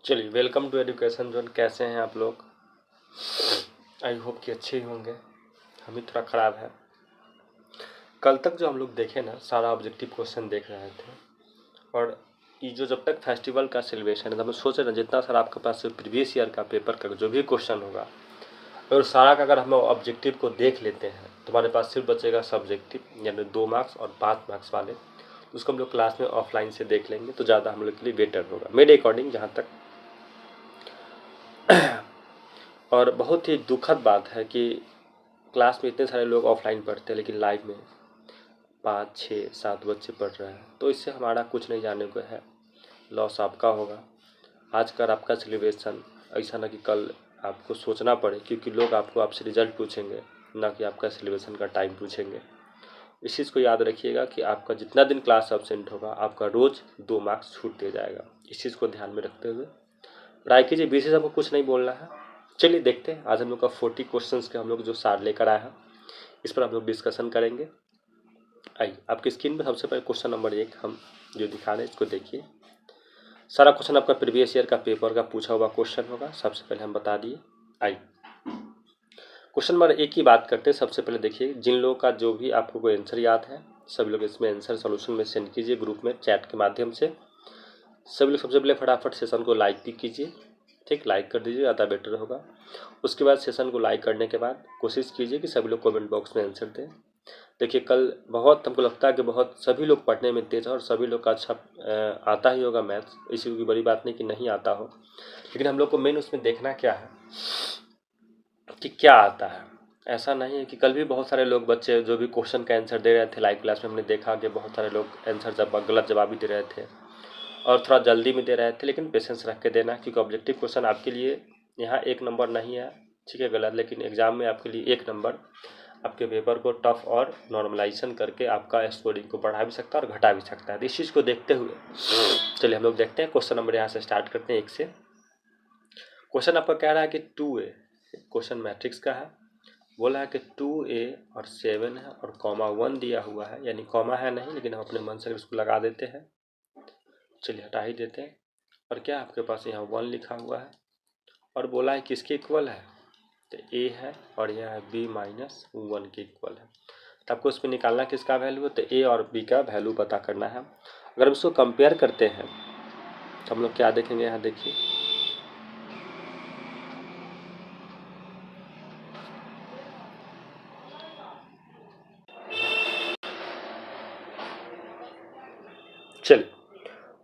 चलिए, welcome to education zone. कैसे हैं आप लोग? आई होप कि अच्छे ही होंगे। हम ही थोड़ा ख़राब है। कल तक जो हम लोग देखे ना, सारा ऑब्जेक्टिव क्वेश्चन देख रहे थे, और ये जो जब तक फेस्टिवल का सेलिब्रेशन है, तो हम सोच रहे ना जितना सारा आपके पास प्रीवियस ईयर का पेपर का जो भी क्वेश्चन होगा, और सारा का अगर हम ऑब्जेक्टिव को देख लेते हैं तो हमारे पास सिर्फ बचेगा सब्जेक्टिव, यानी 2 मार्क्स और 5 मार्क्स वाले। उसको हम लोग क्लास में ऑफलाइन से देख लेंगे तो ज़्यादा हम लोग के लिए बेटर होगा, मेरे अकॉर्डिंग जहाँ तक। और बहुत ही दुखद बात है कि क्लास में इतने सारे लोग ऑफलाइन पढ़ते हैं, लेकिन लाइव में 5, 6, 7 बच्चे पढ़ रहे हैं। तो इससे हमारा कुछ नहीं जाने को है, लॉस आपका होगा। आज का आपका सेलिब्रेशन ऐसा ना कि कल आपको सोचना पड़े, क्योंकि लोग आपसे रिजल्ट पूछेंगे, ना कि आपका सेलिब्रेशन का टाइम पूछेंगे। इस चीज़ को याद रखिएगा कि आपका जितना दिन क्लास एब्सेंट होगा, आपका रोज़ 2 मार्क्स छूट दे जाएगा। इस चीज़ को ध्यान में रखते हुए पढ़ाई कीजिए। विशेष हमको कुछ नहीं बोलना है। चलिए देखते हैं, आज हम लोग का 40 क्वेश्चंस के हम लोग जो सार लेकर आए हैं, इस पर हम लोग डिस्कशन करेंगे। आइए, आपकी स्क्रीन पर सबसे पहले क्वेश्चन नंबर 1 हम जो दिखा रहे हैं, इसको देखिए। सारा क्वेश्चन आपका प्रीवियस ईयर का पेपर का पूछा हुआ क्वेश्चन होगा। सबसे पहले हम बता दिए। आइए क्वेश्चन नंबर 1 की बात करते हैं। सबसे पहले देखिए, जिन लोगों का जो भी आपको कोई आंसर याद है, सभी लोग इसमें आंसर सोल्यूशन में सेंड कीजिए ग्रुप में चैट के माध्यम से। सभी लोग सबसे पहले फटाफट सेशन को लाइक भी कीजिए। ठीक, लाइक कर दीजिए, ज़्यादा बेटर होगा। उसके बाद सेशन को लाइक करने के बाद कोशिश कीजिए कि सभी लोग कमेंट बॉक्स में आंसर दें। देखिए, कल बहुत हमको लगता है कि बहुत सभी लोग पढ़ने में तेज़ है और सभी लोग का अच्छा आता ही होगा मैथ्स। इसी की बड़ी बात नहीं कि नहीं आता हो, लेकिन हम लोग को मेन उसमें देखना क्या है कि क्या आता है। ऐसा नहीं है कि कल भी बहुत सारे लोग बच्चे जो भी क्वेश्चन का आंसर दे रहे थे लाइव क्लास में, हमने देखा कि बहुत सारे लोग आंसर गलत जवाब भी दे रहे थे और थोड़ा जल्दी में दे रहे थे। लेकिन पेशेंस रख के देना, क्योंकि ऑब्जेक्टिव क्वेश्चन आपके लिए यहाँ 1 नंबर नहीं है, ठीक है, गलत, लेकिन एग्जाम में आपके लिए 1 नंबर आपके पेपर को टफ और नॉर्मलाइजेशन करके आपका स्कोरिंग को बढ़ा भी सकता है और घटा भी सकता है। तो इस चीज़ को देखते हुए चलिए हम लोग देखते हैं। क्वेश्चन नंबर यहाँ से स्टार्ट करते हैं 1 से। क्वेश्चन आपका कह रहा है कि 2a, क्वेश्चन मैट्रिक्स का है। बोला है कि 2a और 7 है और कॉमा 1 दिया हुआ है, यानी कॉमा है नहीं, लेकिन हम अपने मन से इसको लगा देते हैं। चलिए हटा ही देते हैं। और क्या आपके पास यहाँ 1 लिखा हुआ है और बोला है किसके इक्वल है, तो a है और यह है b माइनस 1 के इक्वल है। तो आपको इसमें निकालना किसका वैल्यू है, तो a और b का वैल्यू पता करना है। अगर हम इसको कंपेयर करते हैं तो हम लोग क्या देखेंगे, यहाँ देखिए, चलिए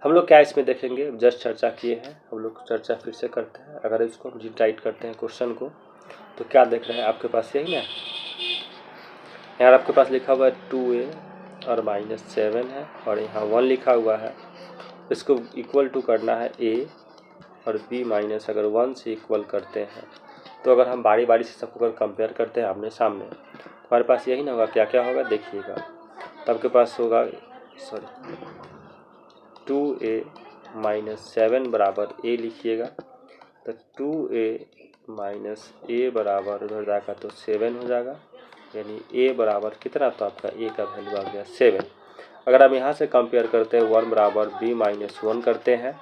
हम लोग क्या इसमें देखेंगे, जस्ट चर्चा किए हैं, हम लोग चर्चा फिर से करते हैं। अगर इसको हम रिटाइट करते हैं क्वेश्चन को, तो क्या देख रहे हैं आपके पास, यही ना, यार आपके पास लिखा हुआ है 2a और -7 है और यहाँ 1 लिखा हुआ है। इसको इक्वल टू करना है a और b माइनस अगर 1 से इक्वल करते हैं, तो अगर हम बारी बारी से सबको अगर कंपेयर करते हैं आमने सामने, तो हमारे पास यही ना होगा, क्या क्या होगा देखिएगा। तो आपके पास होगा 2a माइनस 7 बराबर a लिखिएगा, तो 2a माइनस a बराबर उधर जाएगा तो 7 हो जाएगा, यानी a बराबर कितना, तो आपका a का वैल्यू आ गया 7। अगर हम यहाँ से कंपेयर करते हैं 1 बराबर b माइनस 1 करते हैं,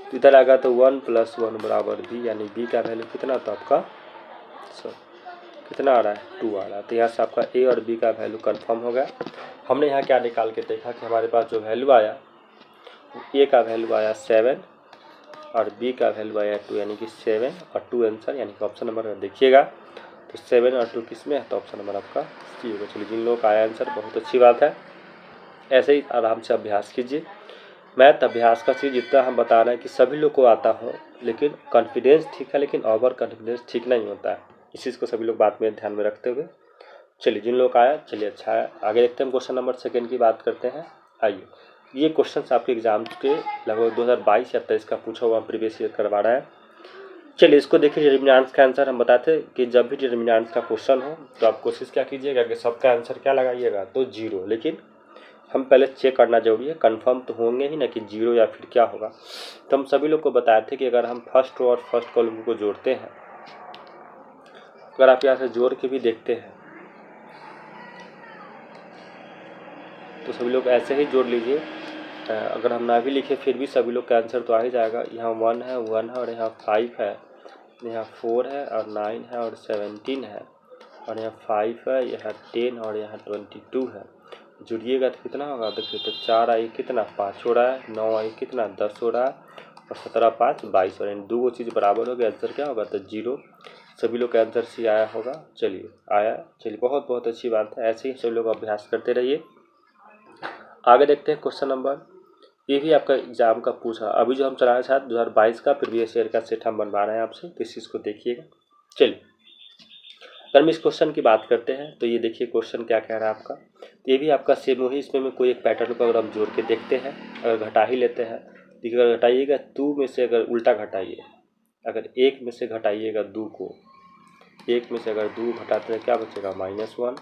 तो इधर आएगा तो 1 प्लस 1 बराबर b, यानी b का वैल्यू कितना, तो आपका कितना आ रहा है, 2 आ रहा है। तो यहाँ से आपका a और b का वैल्यू कंफर्म हो गया। हमने यहाँ क्या निकाल के देखा कि हमारे पास जो वैल्यू आया, a का वैल्यू आया 7 और b का वैल्यू आया 2, यानी कि 7 और 2 आंसर, यानी कि ऑप्शन नंबर देखिएगा तो 7 और 2 किस में है, तो ऑप्शन नंबर आपका सी होगा। चलिए, जिन लोगों का आया आंसर बहुत अच्छी बात है। ऐसे ही आराम से अभ्यास कीजिए। मैथ अभ्यास का चीज़ जितना हम बता रहे हैं कि सभी लोग को आता हो, लेकिन कॉन्फिडेंस ठीक है, लेकिन ओवर कॉन्फिडेंस ठीक नहीं होता है। इस चीज़ को सभी लोग बात में ध्यान में रखते हुए चलिए, जिन लोग का आया चलिए अच्छा है। आगे देखते हैं, क्वेश्चन नंबर 2 की बात करते हैं। आइए, ये क्वेश्चन आपके एग्जाम के लगभग 2022 या 23 का पूछा हुआ प्रीवियस ईयर करवा रहा है। चलिए इसको देखिए। डिटरमिनेंट्स का आंसर हम बताते हैं कि जब भी डिटरमिनेंट्स का क्वेश्चन हो तो आप कोशिश क्या कीजिएगा कि सबका आंसर क्या लगाइएगा, तो 0। लेकिन हम पहले चेक करना जरूरी है, कंफर्म तो होंगे ही ना कि 0 या फिर क्या होगा। तो हम सभी लोग को बताए थे कि अगर हम फर्स्ट रो और फर्स्ट कॉलम को जोड़ते हैं, अगर आप यहाँ से जोड़ के भी देखते हैं तो सभी लोग ऐसे ही जोड़ लीजिए। अगर हम ना भी लिखे फिर भी सभी लोग का आंसर तो आ ही जाएगा। यहाँ 1 है और यहाँ 5 है, यहाँ 4 है और 9 है और 17 है और यहाँ 5 है, यहाँ 10 और यहाँ 22 है। जुड़िएगा तो कितना होगा, देखिए तो 4 आई कितना 5 हो रहा है, 9 आई कितना 10 हो रहा है और 17 5 22 और इन दो चीज़ बराबर हो गया, आंसर क्या होगा तो 0। सभी लोग का आंसर सी आया होगा। चलिए आया, चलिए बहुत बहुत अच्छी बात है। ऐसे ही सभी लोग अभ्यास करते रहिए। आगे देखते हैं क्वेश्चन नंबर, ये भी आपका एग्जाम का पूछा। अभी जो हम चला रहे हैं 2022 का प्रीवियस ईयर का सेट हम बनवा रहे हैं आपसे, तो इस चीज़ को देखिएगा। चलिए अगर हम इस क्वेश्चन की बात करते हैं तो ये देखिए क्वेश्चन क्या कह रहा है आपका। ये भी आपका सेम वही, इसमें में कोई एक पैटर्न को अगर हम जोड़ के देखते हैं, अगर घटा ही लेते हैं, देखिए अगर घटाइएगा 2 में से अगर उल्टा घटाइए, अगर 1 में से घटाइएगा 2 को, 1 में से अगर 2 घटाते हैं क्या बचेगा -1,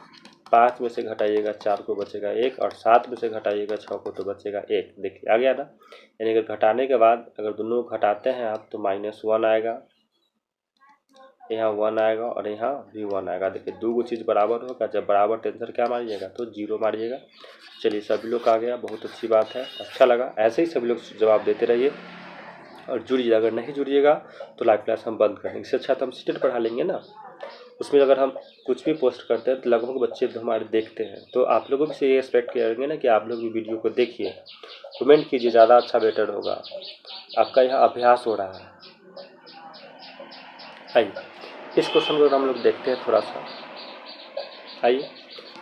5 में से घटाइएगा 4 को बचेगा 1 और 7 में से घटाइएगा 6 को तो बचेगा 1। देखिए आ गया ना, यानी अगर घटाने के बाद अगर दोनों घटाते हैं आप तो -1 आएगा, यहाँ 1 आएगा और यहाँ भी 1 आएगा। देखिए दो चीज़ बराबर होगा, जब बराबर तो आंसर क्या मारिएगा तो 0 मारिएगा। चलिए सभी लोग आ गया, बहुत अच्छी बात है, अच्छा लगा। ऐसे ही सभी लोग जवाब देते रहिए और जुड़िए। अगर नहीं जुड़िएगा तो लाइव क्लास हम बंद कर देंगे। इससे अच्छा तो हम सीटेट पढ़ा लेंगे ना, उसमें अगर हम कुछ भी पोस्ट करते हैं तो लगभग बच्चे तो हमारे देखते हैं, तो आप लोगों भी से ये एक्सपेक्ट करेंगे ना कि आप लोग भी वीडियो को देखिए, कमेंट कीजिए, ज़्यादा अच्छा बेटर होगा। आपका यहाँ अभ्यास हो रहा है। आइए इस क्वेश्चन को हम लोग देखते हैं थोड़ा सा। आइए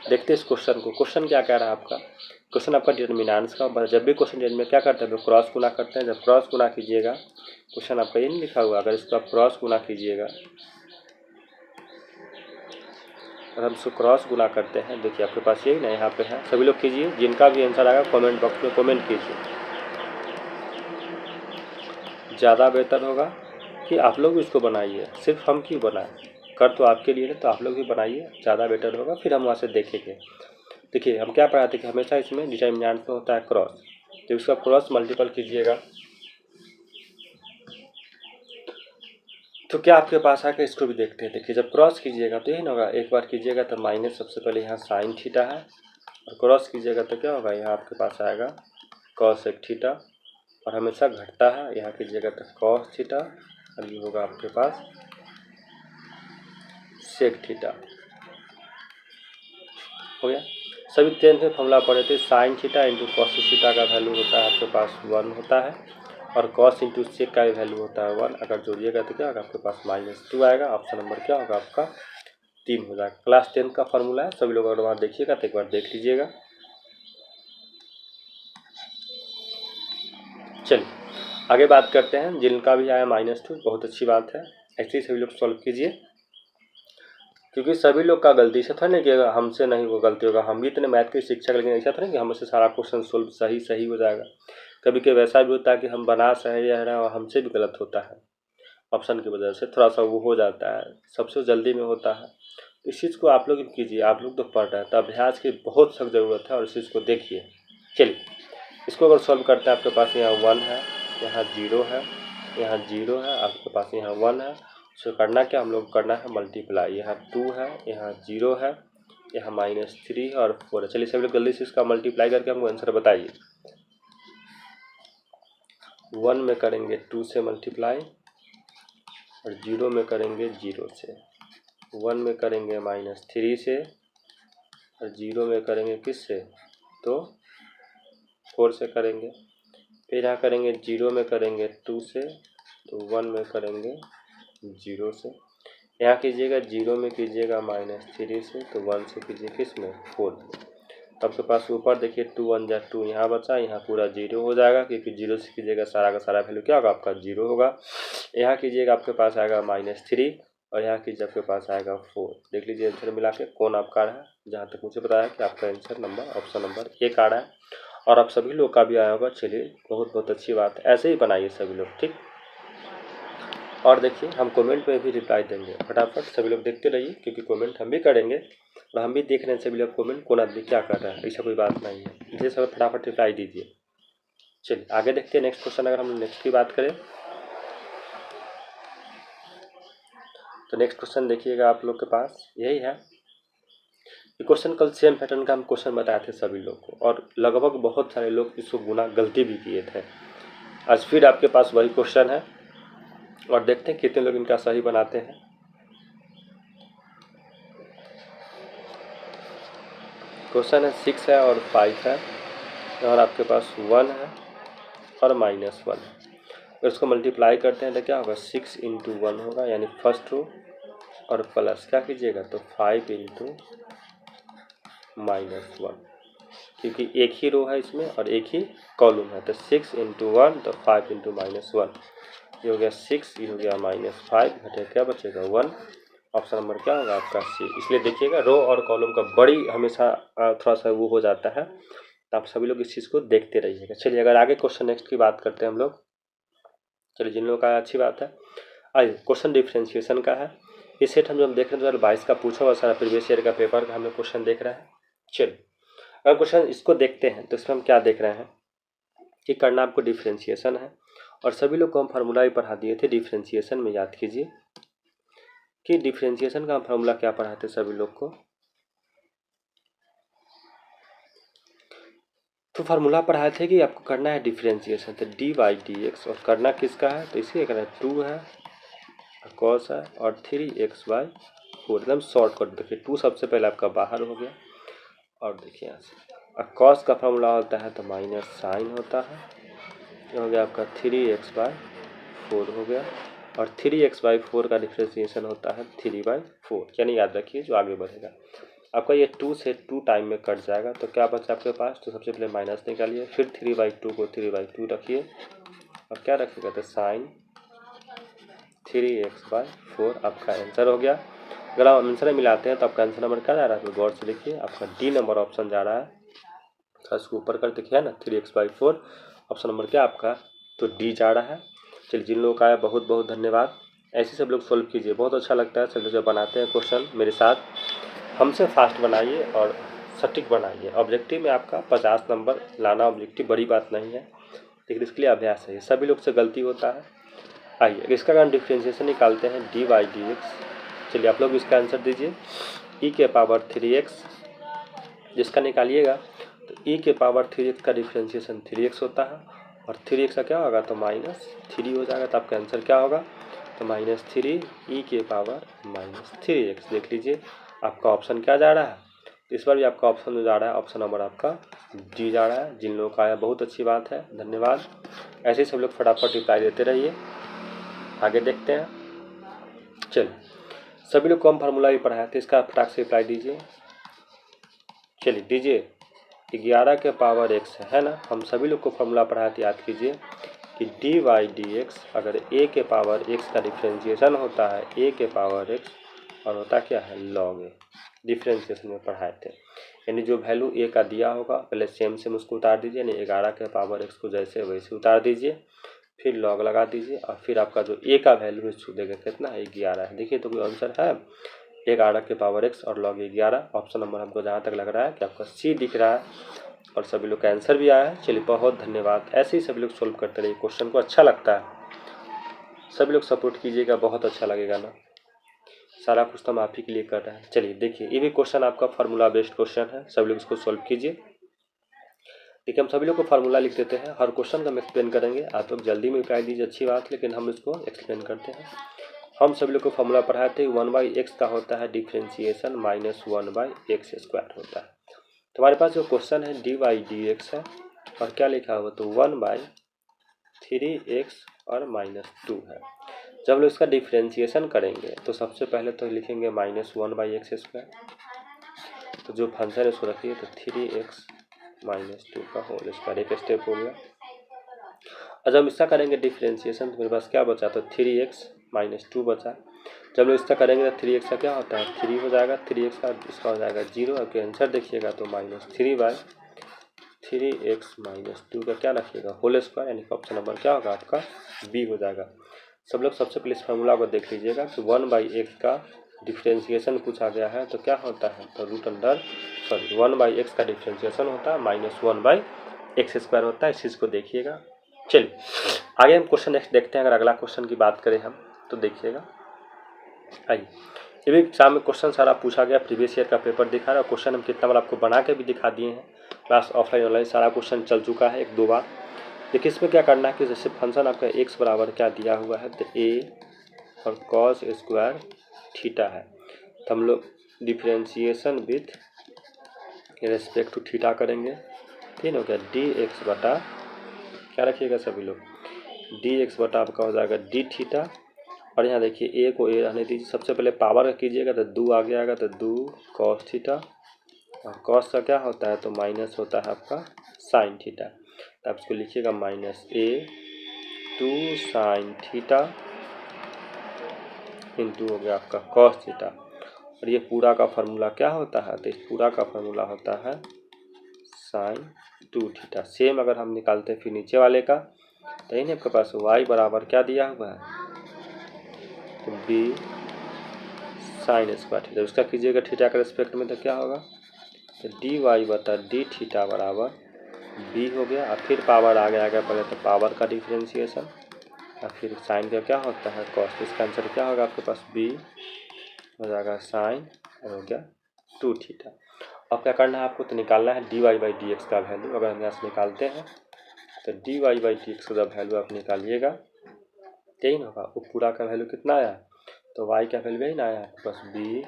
देखते हैं इस क्वेश्चन को। क्वेश्चन क्या कह रहा है आपका, क्वेश्चन आपका डिटर्मिनेंट्स का। जब भी क्वेश्चन में क्या करते हैं तो क्रॉस गुना करते हैं। जब क्रॉस गुना कीजिएगा, क्वेश्चन आपका ये नहीं लिखा हुआ, अगर इसको आप क्रॉस गुना कीजिएगा, अगर हम इसको क्रॉस गुना करते हैं, देखिए आपके पास यही ना यहाँ पे है। सभी लोग कीजिए, जिनका भी आंसर आएगा कमेंट बॉक्स में कमेंट कीजिए। ज़्यादा बेहतर होगा कि आप लोग भी इसको बनाइए, सिर्फ हम क्यों बनाएं, कर तो आपके लिए तो आप लोग भी बनाइए, ज़्यादा बेटर होगा। फिर हम वहाँ से देखेंगे। देखिए हम क्या पढ़ाते कि हमेशा इसमें डिटर्मिनेंट में होता है क्रॉस, तो इसका क्रॉस मल्टीपल कीजिएगा तो क्या आपके पास आकर इसको भी देखते हैं। देखिए जब क्रॉस कीजिएगा तो यही ना होगा, एक बार कीजिएगा तो माइनस, सबसे पहले यहाँ साइन थीटा है, और क्रॉस कीजिएगा तो क्या होगा, यहाँ आपके पास आएगा कॉस एक थीटा, और हमेशा घटता है, यहाँ कीजिएगा तो कॉस थीटा, और ये होगा आपके पास सेक थीटा। हो गया। सभी 10th में फॉर्मूला पढ़े थे, sine theta into cos theta का वैल्यू होता है आपके पास 1 होता है, और कॉस इंटू सेक का वैल्यू होता है 1। अगर जोड़िएगा तो क्या होगा आपके पास -2 आएगा। ऑप्शन नंबर क्या होगा आपका 3 हो जाएगा। क्लास 10 का फॉर्मूला है, सभी लोग अगर वहाँ देखिएगा तो एक बार देख लीजिएगा। चलिए आगे बात करते हैं, जिनका भी आया -2 बहुत अच्छी बात है। ऐसे ही सभी लोग सॉल्व कीजिए, क्योंकि सभी लोग का गलती से था नहीं कि हमसे नहीं वो गलती होगा, हम भी इतने मैथ के शिक्षक, लेकिन ऐसा था नहीं कि हमसे सारा क्वेश्चन सोल्व सही हो जाएगा। कभी कभी वैसा भी होता है कि हम बना सही रह रहे हैं और हमसे भी गलत होता है, ऑप्शन की वजह से थोड़ा सा वो हो जाता है, सबसे जल्दी में होता है। इस चीज़ को आप लोग कीजिए, आप लोग तो पढ़ रहे हैं तो अभ्यास की बहुत सख्त ज़रूरत है और इस चीज़ को देखिए। चलिए इसको अगर सॉल्व करते हैं, आपके पास यहाँ 1 है, यहाँ 0 है, यहाँ 0 है, आपके पास यहाँ 1 है। सो करना क्या, हम लोग करना है मल्टीप्लाई, यहाँ 2 है, यहाँ 0 है, यहाँ -3 और 4 है। चलिए सभी लोग जल्दी से इसका मल्टीप्लाई करके हमको आंसर बताइए। 1 में करेंगे 2 से मल्टीप्लाई, और 0 में करेंगे 0 से, 1 में करेंगे -3 से, और 0 में करेंगे किस से तो 4 से करेंगे। फिर यहाँ करेंगे 0 में करेंगे 2 से, तो 1 में करेंगे 0 से। यहाँ कीजिएगा 0 में कीजिएगा -3 से, तो 1 से कीजिए किस में 4 में। तो आपके पास ऊपर देखिए 2 1 जा 2 यहाँ बचा, यहाँ पूरा 0 हो जाएगा, क्योंकि 0 से कीजिएगा सारा का सारा वैल्यू क्या होगा आपका 0 होगा। यहाँ कीजिएगा आपके पास आएगा -3, और यहाँ कीजिए आपके पास आएगा 4। देख लीजिए आंसर मिला के कौन आपका रहा है। जहाँ तक मुझे पता है कि आपका आंसर नंबर ऑप्शन नंबर 1 आ रहा है, और आप सभी लोग का भी आया होगा। चलिए बहुत बहुत अच्छी बात है, ऐसे ही बनाइए सभी लोग, ठीक। और देखिए हम कमेंट में भी रिप्लाई देंगे, फटाफट सभी लोग देखते रहिए, क्योंकि कमेंट हम भी करेंगे और हम भी देख रहे हैं सभी लोग कमेंट कौन आदमी क्या कर रहा है, ऐसा कोई बात नहीं है, इसलिए सब फटाफट रिप्लाई दीजिए। चलिए आगे देखते हैं नेक्स्ट क्वेश्चन। अगर हम नेक्स्ट की बात करें तो नेक्स्ट क्वेश्चन देखिएगा आप लोग के पास यही है ये क्वेश्चन कल सेम पैटर्न का हम क्वेश्चन बताए थे सभी लोग को, और लगभग बहुत सारे लोग इसको गुना गलती भी किए थे। आज फिर आपके पास वही क्वेश्चन है और देखते हैं कितने लोग इनका सही बनाते हैं। क्वेश्चन है 6 है और 5 है और आपके पास 1 है और -1 है। अगर इसको मल्टीप्लाई करते हैं तो क्या होगा, 6 इंटू 1 होगा, यानी फर्स्ट रो, और प्लस क्या कीजिएगा तो 5 इंटू -1, क्योंकि एक ही रो है इसमें और एक ही कॉलम है, तो 6 इंटू 1 तो 5 इंटू -1, ये हो गया 6, ये हो गया -5, घटे क्या बचेगा 1। ऑप्शन नंबर क्या होगा आपका सी। इसलिए देखिएगा रो और कॉलम का बड़ी हमेशा थोड़ा सा वो हो जाता है, तो आप सभी लोग इस चीज़ को देखते रहिएगा। चलिए अगर आगे क्वेश्चन नेक्स्ट की बात करते हैं हम लोग। चलिए जिन लोगों का अच्छी बात है, आइए क्वेश्चन डिफ्रेंशिएशन का है। इस सेट हम जब देख रहे हैं 2022 का पूछा हुआ सारा प्रीवियस ईयर का पेपर का हम लोग क्वेश्चन देख रहे हैं। चलिए अगर क्वेश्चन इसको देखते हैं तो इसमें हम क्या देख रहे हैं कि करना आपको डिफ्रेंशिएशन है, और सभी लोग को हम फार्मूला भी पढ़ा दिए थे डिफ्रेंशिएशन में। याद कीजिए कि डिफ्रेंशिएशन का फार्मूला क्या पढ़ाए थे सभी लोग को, तो फार्मूला पढ़ाए थे कि आपको करना है डिफ्रेंशिएशन, तो dy/dx, और करना किसका है तो इसी का 2 है cos है और 3x/4, एकदम शॉर्टकट। देखिए 2 सबसे पहले आपका बाहर हो गया, और देखिए यहाँ से cos का फार्मूला होता है तो माइनस साइन होता है, ये हो गया आपका 3x/4 हो गया, और 3x/4 का डिफ्रेंशिएशन होता है 3/4, यानी याद रखिए जो आगे बढ़ेगा आपका ये 2 से 2 टाइम में कट जाएगा, तो क्या बचा आपके पास, तो सबसे पहले माइनस निकालिए, फिर 3/2 को 3/2 रखिए, और क्या रखिएगा तो साइन 3x/4 आपका आंसर हो गया। अगर आप आंसर मिलाते हैं तो आपका आंसर नंबर क्या जा रहा है, तो गौर से देखिए आपका डी नंबर ऑप्शन जा रहा है, तो इसको ऊपर कर देखिए ना 3x/4 ऑप्शन नंबर क्या आपका, तो डी जा रहा है। चलिए जिन लोगों का है बहुत बहुत धन्यवाद, ऐसे सब लोग सोल्व कीजिए, बहुत अच्छा लगता है सब लोग जब बनाते हैं क्वेश्चन मेरे साथ। हमसे फास्ट बनाइए और सटीक बनाइए। ऑब्जेक्टिव में आपका 50 नंबर लाना ऑब्जेक्टिव बड़ी बात नहीं है, लेकिन इसके लिए अभ्यास है, सभी लोग से गलती होता है। आइए इसका हम डिफ्रेंशिएशन निकालते हैं dy/dx। चलिए आप लोग इसका आंसर दीजिए, e⁻3x, जिसका निकालिएगा तो e⁻3x का डिफ्रेंशिएशन 3x होता है, और 3x का क्या होगा तो -3 हो जाएगा, तो आपका आंसर क्या होगा तो -3 e⁻−3x। देख लीजिए आपका ऑप्शन क्या जा रहा है, इस बार भी आपका ऑप्शन जा रहा है, ऑप्शन नंबर आपका डी जा रहा है। जिन लोगों का आया बहुत अच्छी बात है, धन्यवाद। ऐसे ही सब लोग फटाफट रिप्लाई देते रहिए। आगे देखते हैं। चलिए सभी लोग को हम फार्मूला भी पढ़ाए थे, इसका फटाक से रिप्लाई दीजिए। चलिए दीजिए 11⁻x है ना, हम सभी लोग को फार्मूला पढ़ाए थे, याद कीजिए कि dy/dx अगर a⁻x का डिफ्रेंशिएशन होता है a⁻x, और होता क्या है log a, डिफ्रेंशिएशन में पढ़ाए थे। यानी जो वैल्यू a का दिया होगा पहले सेम उसको उतार दीजिए, यानी 11⁻x को जैसे वैसे उतार दीजिए, फिर लॉग लगा दीजिए, और फिर आपका जो a का वैल्यू है छू देगा कितना है 11 है। देखिए तो कोई आंसर है 11⁻x और log 11, ऑप्शन नंबर हमको जहाँ तक लग रहा है कि आपका सी दिख रहा है, और सभी लोग का आंसर भी आया है। चलिए बहुत धन्यवाद, ऐसे ही सभी लोग सोल्व करते रहिए क्वेश्चन को, अच्छा लगता है, सभी लोग सपोर्ट कीजिएगा, बहुत अच्छा लगेगा ना, सारा कुछ तो हम आप ही के लिए कर रहे हैं। चलिए देखिए ये भी क्वेश्चन आपका फार्मूला बेस्ड क्वेश्चन है, सभी लोग इसको सोल्व कीजिए। देखिए हम सभी लोग को फार्मूला लिख देते हैं, हर क्वेश्चन का हम एक्सप्लेन करेंगे, आप लोग जल्दी में रिप्लाई दीजिए अच्छी बात, लेकिन हम इसको एक्सप्लेन करते हैं। हम सभी लोग को फार्मूला पढ़ाए थे 1/x का होता है डिफ्रेंशिएशन -1/x² होता है। तो हमारे पास जो क्वेश्चन है dy/dx है, और क्या लिखा हुआ तो 1/3x और -2 है। जब लोग इसका डिफ्रेंशिएशन करेंगे तो सबसे पहले तो लिखेंगे -1/x², तो जो फंक्शन है उसको रखिए तो 3x -2 का होल स्क्वायर, एक स्टेप हो गया। और जब इसका करेंगे डिफ्रेंशिएशन तो मेरे पास क्या बचा तो 3x -2 बचा। जब लोग इसका करेंगे तो 3x का क्या होता है 3 हो जाएगा, 3x का इसका हो जाएगा 0, आपके आंसर देखिएगा तो -3/3x -2 का क्या रखिएगा होल स्क्वायर, यानी ऑप्शन नंबर क्या होगा आपका बी हो जाएगा। सब लोग सबसे पहले इस फार्मूला को देख लीजिएगा कि 1/x का डिफ्रेंशिएशन पूछा गया है तो क्या होता है तो 1/x का डिफ्रेंशिएशन होता है -1/x² होता है, इस चीज़ को देखिएगा। चलिए आगे हम क्वेश्चन नेक्स्ट देखते हैं। अगर अगला क्वेश्चन की बात करें हम तो देखिएगा, आइए ये भी एग्जाम में क्वेश्चन सारा पूछा गया, प्रीवियस ईयर का पेपर दिखा रहा है। क्वेश्चन हम कितना बार आपको बना के भी दिखा दिए हैं। क्लास ऑफलाइन ऑनलाइन सारा क्वेश्चन चल चुका है 1-2 बार। देखिए इसमें क्या करना है कि जैसे फंक्शन आपका x बराबर क्या दिया हुआ है, तो a और कॉस स्क्वायर थीटा है, तो हम लोग differentiation with respect to theta करेंगे। तीन हो गया dx बटा, क्या रखिएगा सभी लोग, dx बटा आपका हो जाएगा d थीटा। और यहाँ देखिए a को a रहने दीजिए, सबसे पहले पावर का कीजिएगा तो 2 आगे आएगा, तो 2 कॉस थीटा, और कॉस का क्या होता है तो माइनस होता है आपका साइन थीटा, तो आप इसको लिखिएगा -2 साइन थीटा इंटू हो गया आपका कॉस थीटा। और ये पूरा का फार्मूला क्या होता है, तो इस पूरा का फार्मूला होता है साइन 2 थीटा। सेम अगर हम निकालते हैं फिर नीचे वाले का, तो यही आपके पास y बराबर क्या दिया हुआ है, तो b साइन स्क्वायर थीटा। उसका कीजिएगा थीटा के रेस्पेक्ट में, तो क्या होगा, तो dy बटा d थीटा बराबर b हो गया। और फिर पावर आ गया पहले, तो पावर का डिफ्रेंशिएशन, और फिर साइन का क्या होता है कॉस। इसका आंसर क्या होगा आपके पास, b हो जाएगा साइन और हो गया 2 थीटा। अब क्या करना है आपको, तो निकालना है dy बाई डी एक्स का वैल्यू। अगर हम यहाँ से निकालते हैं तो dy बाई डी एक्स का वैल्यू आप निकालिएगा, यही होगा। वो पूरा का वैल्यू कितना आया, तो y का वैल्यू यही ना आया आपके पास b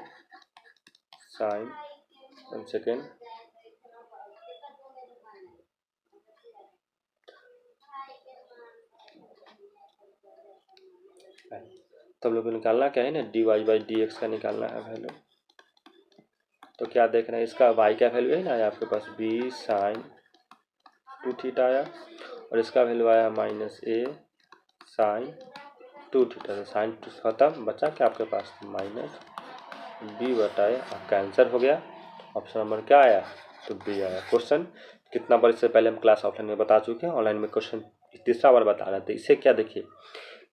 साइन, 1 सेकेंड, तो हम लोग को निकालना क्या है ना, dy बाई डी एक्स का निकालना है वैल्यू। तो क्या देख रहे हैं, इसका y का वैल्यू है ना आया आपके पास b साइन 2 थीटा आया, और इसका वैल्यू आया -a साइन 2 थीटा। तो साइन 2 खत्म, बचा क्या आपके पास -b बटाए, आपका आंसर हो गया। ऑप्शन नंबर क्या आया, तो b आया। क्वेश्चन कितना बार इससे पहले हम क्लास ऑफलाइन में बता चुके हैं, ऑनलाइन में क्वेश्चन तीसरा बार बता रहे थे। इससे क्या देखिए,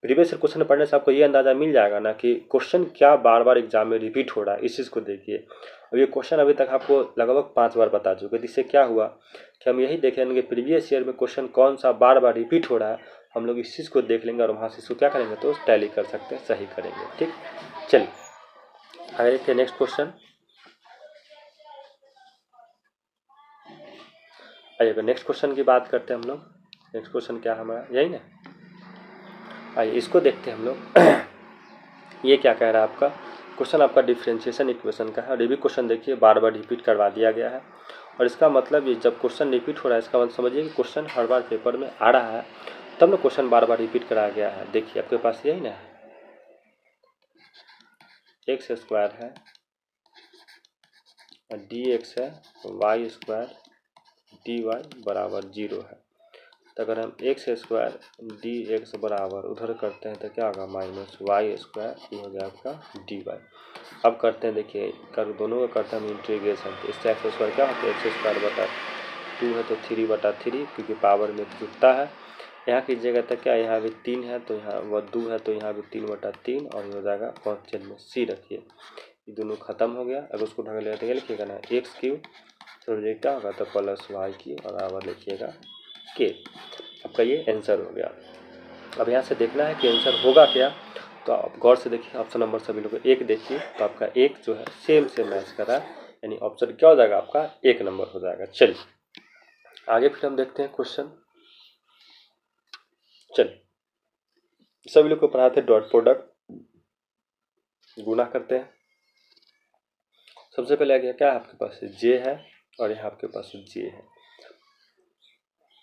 प्रीवियस ईयर क्वेश्चन पढ़ने से आपको ये अंदाजा मिल जाएगा ना कि क्वेश्चन क्या बार बार एग्जाम में रिपीट हो रहा है। इस चीज़ को देखिए, अब ये क्वेश्चन अभी तक आपको लगभग 5 बार बता चुके हैं। इससे क्या हुआ कि हम यही देखेंगे कि प्रीवियस ईयर में क्वेश्चन कौन सा बार बार रिपीट हो रहा है, हम लोग इस चीज़ को देख लेंगे और वहाँ से इसको क्या करेंगे, तो टैली कर सकते हैं, सही करेंगे। ठीक, चलिए आगे देखते हैं नेक्स्ट क्वेश्चन। आइए नेक्स्ट क्वेश्चन की बात करते हैं हम लोग। नेक्स्ट क्वेश्चन क्या हमारा, यही ना, आइए इसको देखते हैं हम लोग। ये क्या कह रहा है आपका क्वेश्चन, आपका डिफरेंशिएशन इक्वेशन का है। और ये भी क्वेश्चन देखिए बार बार रिपीट करवा दिया गया है, और इसका मतलब ये जब क्वेश्चन रिपीट हो रहा है, इसका मतलब समझिए कि क्वेश्चन हर बार पेपर में आ रहा है, तब ना क्वेश्चन बार बार रिपीट कराया गया है। देखिए आपके पास यही ना एक्स स्क्वायर है, डी एक्स है, वाई स्क्वायर डी वाई बराबर 0 है। तो अगर हम एक्स स्क्वायर डी एक्स बराबर उधर करते हैं तो क्या होगा, -y स्क्वायर, ये हो गया आपका डी वाई। अब करते हैं, देखिए कर दोनों का करते हैं हम इंटीग्रेशन, तो इससे एक्स स्क्वायर क्या होता है, एक्स स्क्वायर बटा 2 है तो 3/3, क्योंकि पावर में जुटता है। यहाँ कीजिएगा तो क्या, यहाँ भी 3 है तो यहाँ वह 2 है, तो यहाँ भी 3/3, और ये हो जाएगा क्वेश्चन में सी रखिए, ये दोनों खत्म हो गया। अगर उसको ढंग लेते लिखिएगा ना x³ तो ये क्या होगा, तो +y³ और बराबर लिखिएगा k। आपका ये आंसर हो गया। अब यहाँ से देखना है कि आंसर होगा क्या, तो आप गौर से देखिए, ऑप्शन नंबर सभी लोग 1 देखिए, तो आपका 1 जो है सेम से मैच कर रहा है, यानी ऑप्शन क्या हो जाएगा आपका 1 नंबर हो जाएगा। चलिए आगे फिर हम देखते हैं क्वेश्चन। चलिए सभी लोग को पढ़ाते हैं डॉट प्रोडक्ट, गुना करते हैं। सबसे पहले आगे क्या है आपके पास, j है, और यहाँ आपके पास j है,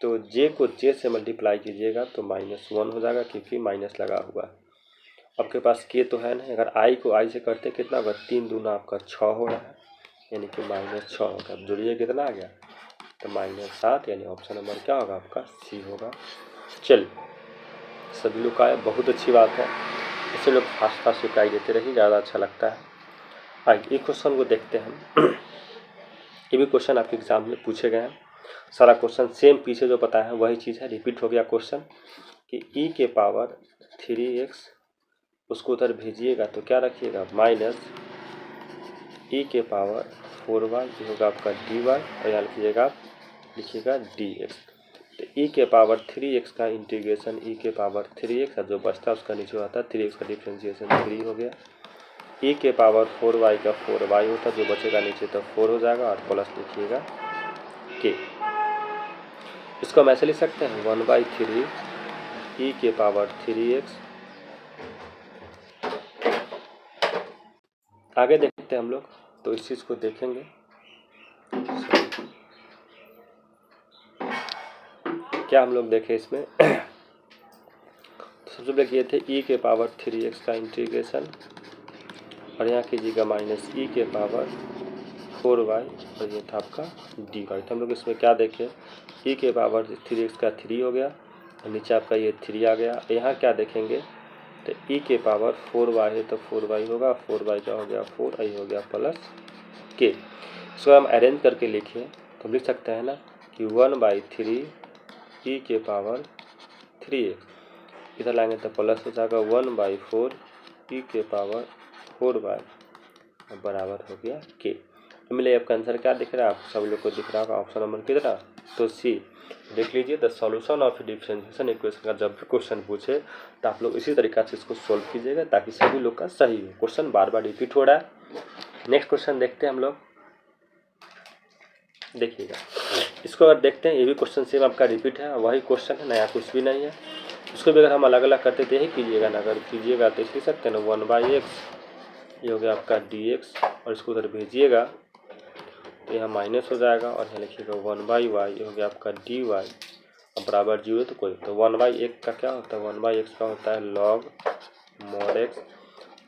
तो j को j से मल्टीप्लाई कीजिएगा तो -1 हो जाएगा, क्योंकि माइनस लगा हुआ है। आपके पास k तो है नहीं, अगर i को i से करते कितना होगा, 3 दूना आपका 6 हो रहा है, यानी कि -6 होगा। अब जोड़िए कितना आ गया, तो -7, यानी ऑप्शन नंबर क्या होगा आपका सी होगा। चलिए सभी लोग का है, बहुत अच्छी बात है, इससे लोग फास्ट फास्ट रिप्लाई देते रहिए, ज़्यादा अच्छा लगता है। आइए एक क्वेश्चन को देखते हैं हम। ये भी क्वेश्चन आपके एग्जाम में पूछे गए हैं, सारा क्वेश्चन सेम पीछे जो पता है वही चीज़ है, रिपीट हो गया क्वेश्चन कि e के पावर 3x, उसको उधर भेजिएगा तो क्या रखिएगा, -e के पावर 4y, जो होगा आपका dy, और यहाँ लिखिएगा dx। तो e के पावर 3x का इंटीग्रेशन e के पावर 3x, जो बचता है उसका नीचे आता है 3x का डिफ्रेंशिएशन 3 हो गया, e के पावर 4y का 4y होता है, जो बचेगा नीचे तो 4 हो जाएगा और प्लस लिखिएगा k। इसको हम ऐसे लिख सकते हैं 1/3 e के पावर 3x। आगे देखते हैं हम लोग, तो इस चीज़ को देखेंगे। क्या हम लोग देखें इसमें सबसे पहले किए थे e के पावर 3x का इंटीग्रेशन, और यहाँ कीजिएगा माइनस e के पावर 4y, और ये था आपका dy। तो हम लोग इसमें क्या देखें, e के पावर 3x का 3 हो गया, और नीचे आपका ये 3 आ गया। यहाँ क्या देखेंगे, तो e के पावर 4y है तो 4y होगा, 4y का हो गया 4, आई हो गया प्लस k। इसको हम अरेंज करके लिखिए तो लिख सकते हैं ना कि 1/3 e के पावर 3x, इधर लाएंगे तो प्लस हो जाएगा 1/4 e के पावर 4y बराबर हो गया k। मिले आपका आंसर क्या दिख रहा है, आप सभी लोग को दिख रहा होगा ऑप्शन नंबर कितना, तो सी। देख लीजिए, the solution of differentiation equation का जब भी क्वेश्चन पूछे तो आप लोग इसी तरीका से इसको सोल्व कीजिएगा ताकि सभी लोग का सही हो। क्वेश्चन बार बार रिपीट हो रहा है। नेक्स्ट क्वेश्चन देखते हैं हम लोग, देखिएगा इसको अगर देखते हैं, ये भी क्वेश्चन सेम आपका रिपीट है, वही क्वेश्चन है, नया कुछ भी नहीं है। इसको भी अगर हम अलग अलग करते तो यही कीजिएगा ना, अगर कीजिएगा तो लिख सकते हैं ना 1/x, ये हो गया आपका dx, और इसको उधर भेजिएगा तो यहाँ माइनस हो जाएगा, और यहाँ लिखिएगा 1/y, ये हो गया आपका dy, अब बराबर 0 तो कोई, तो 1/x का क्या होता है, 1/x का होता है log mod x,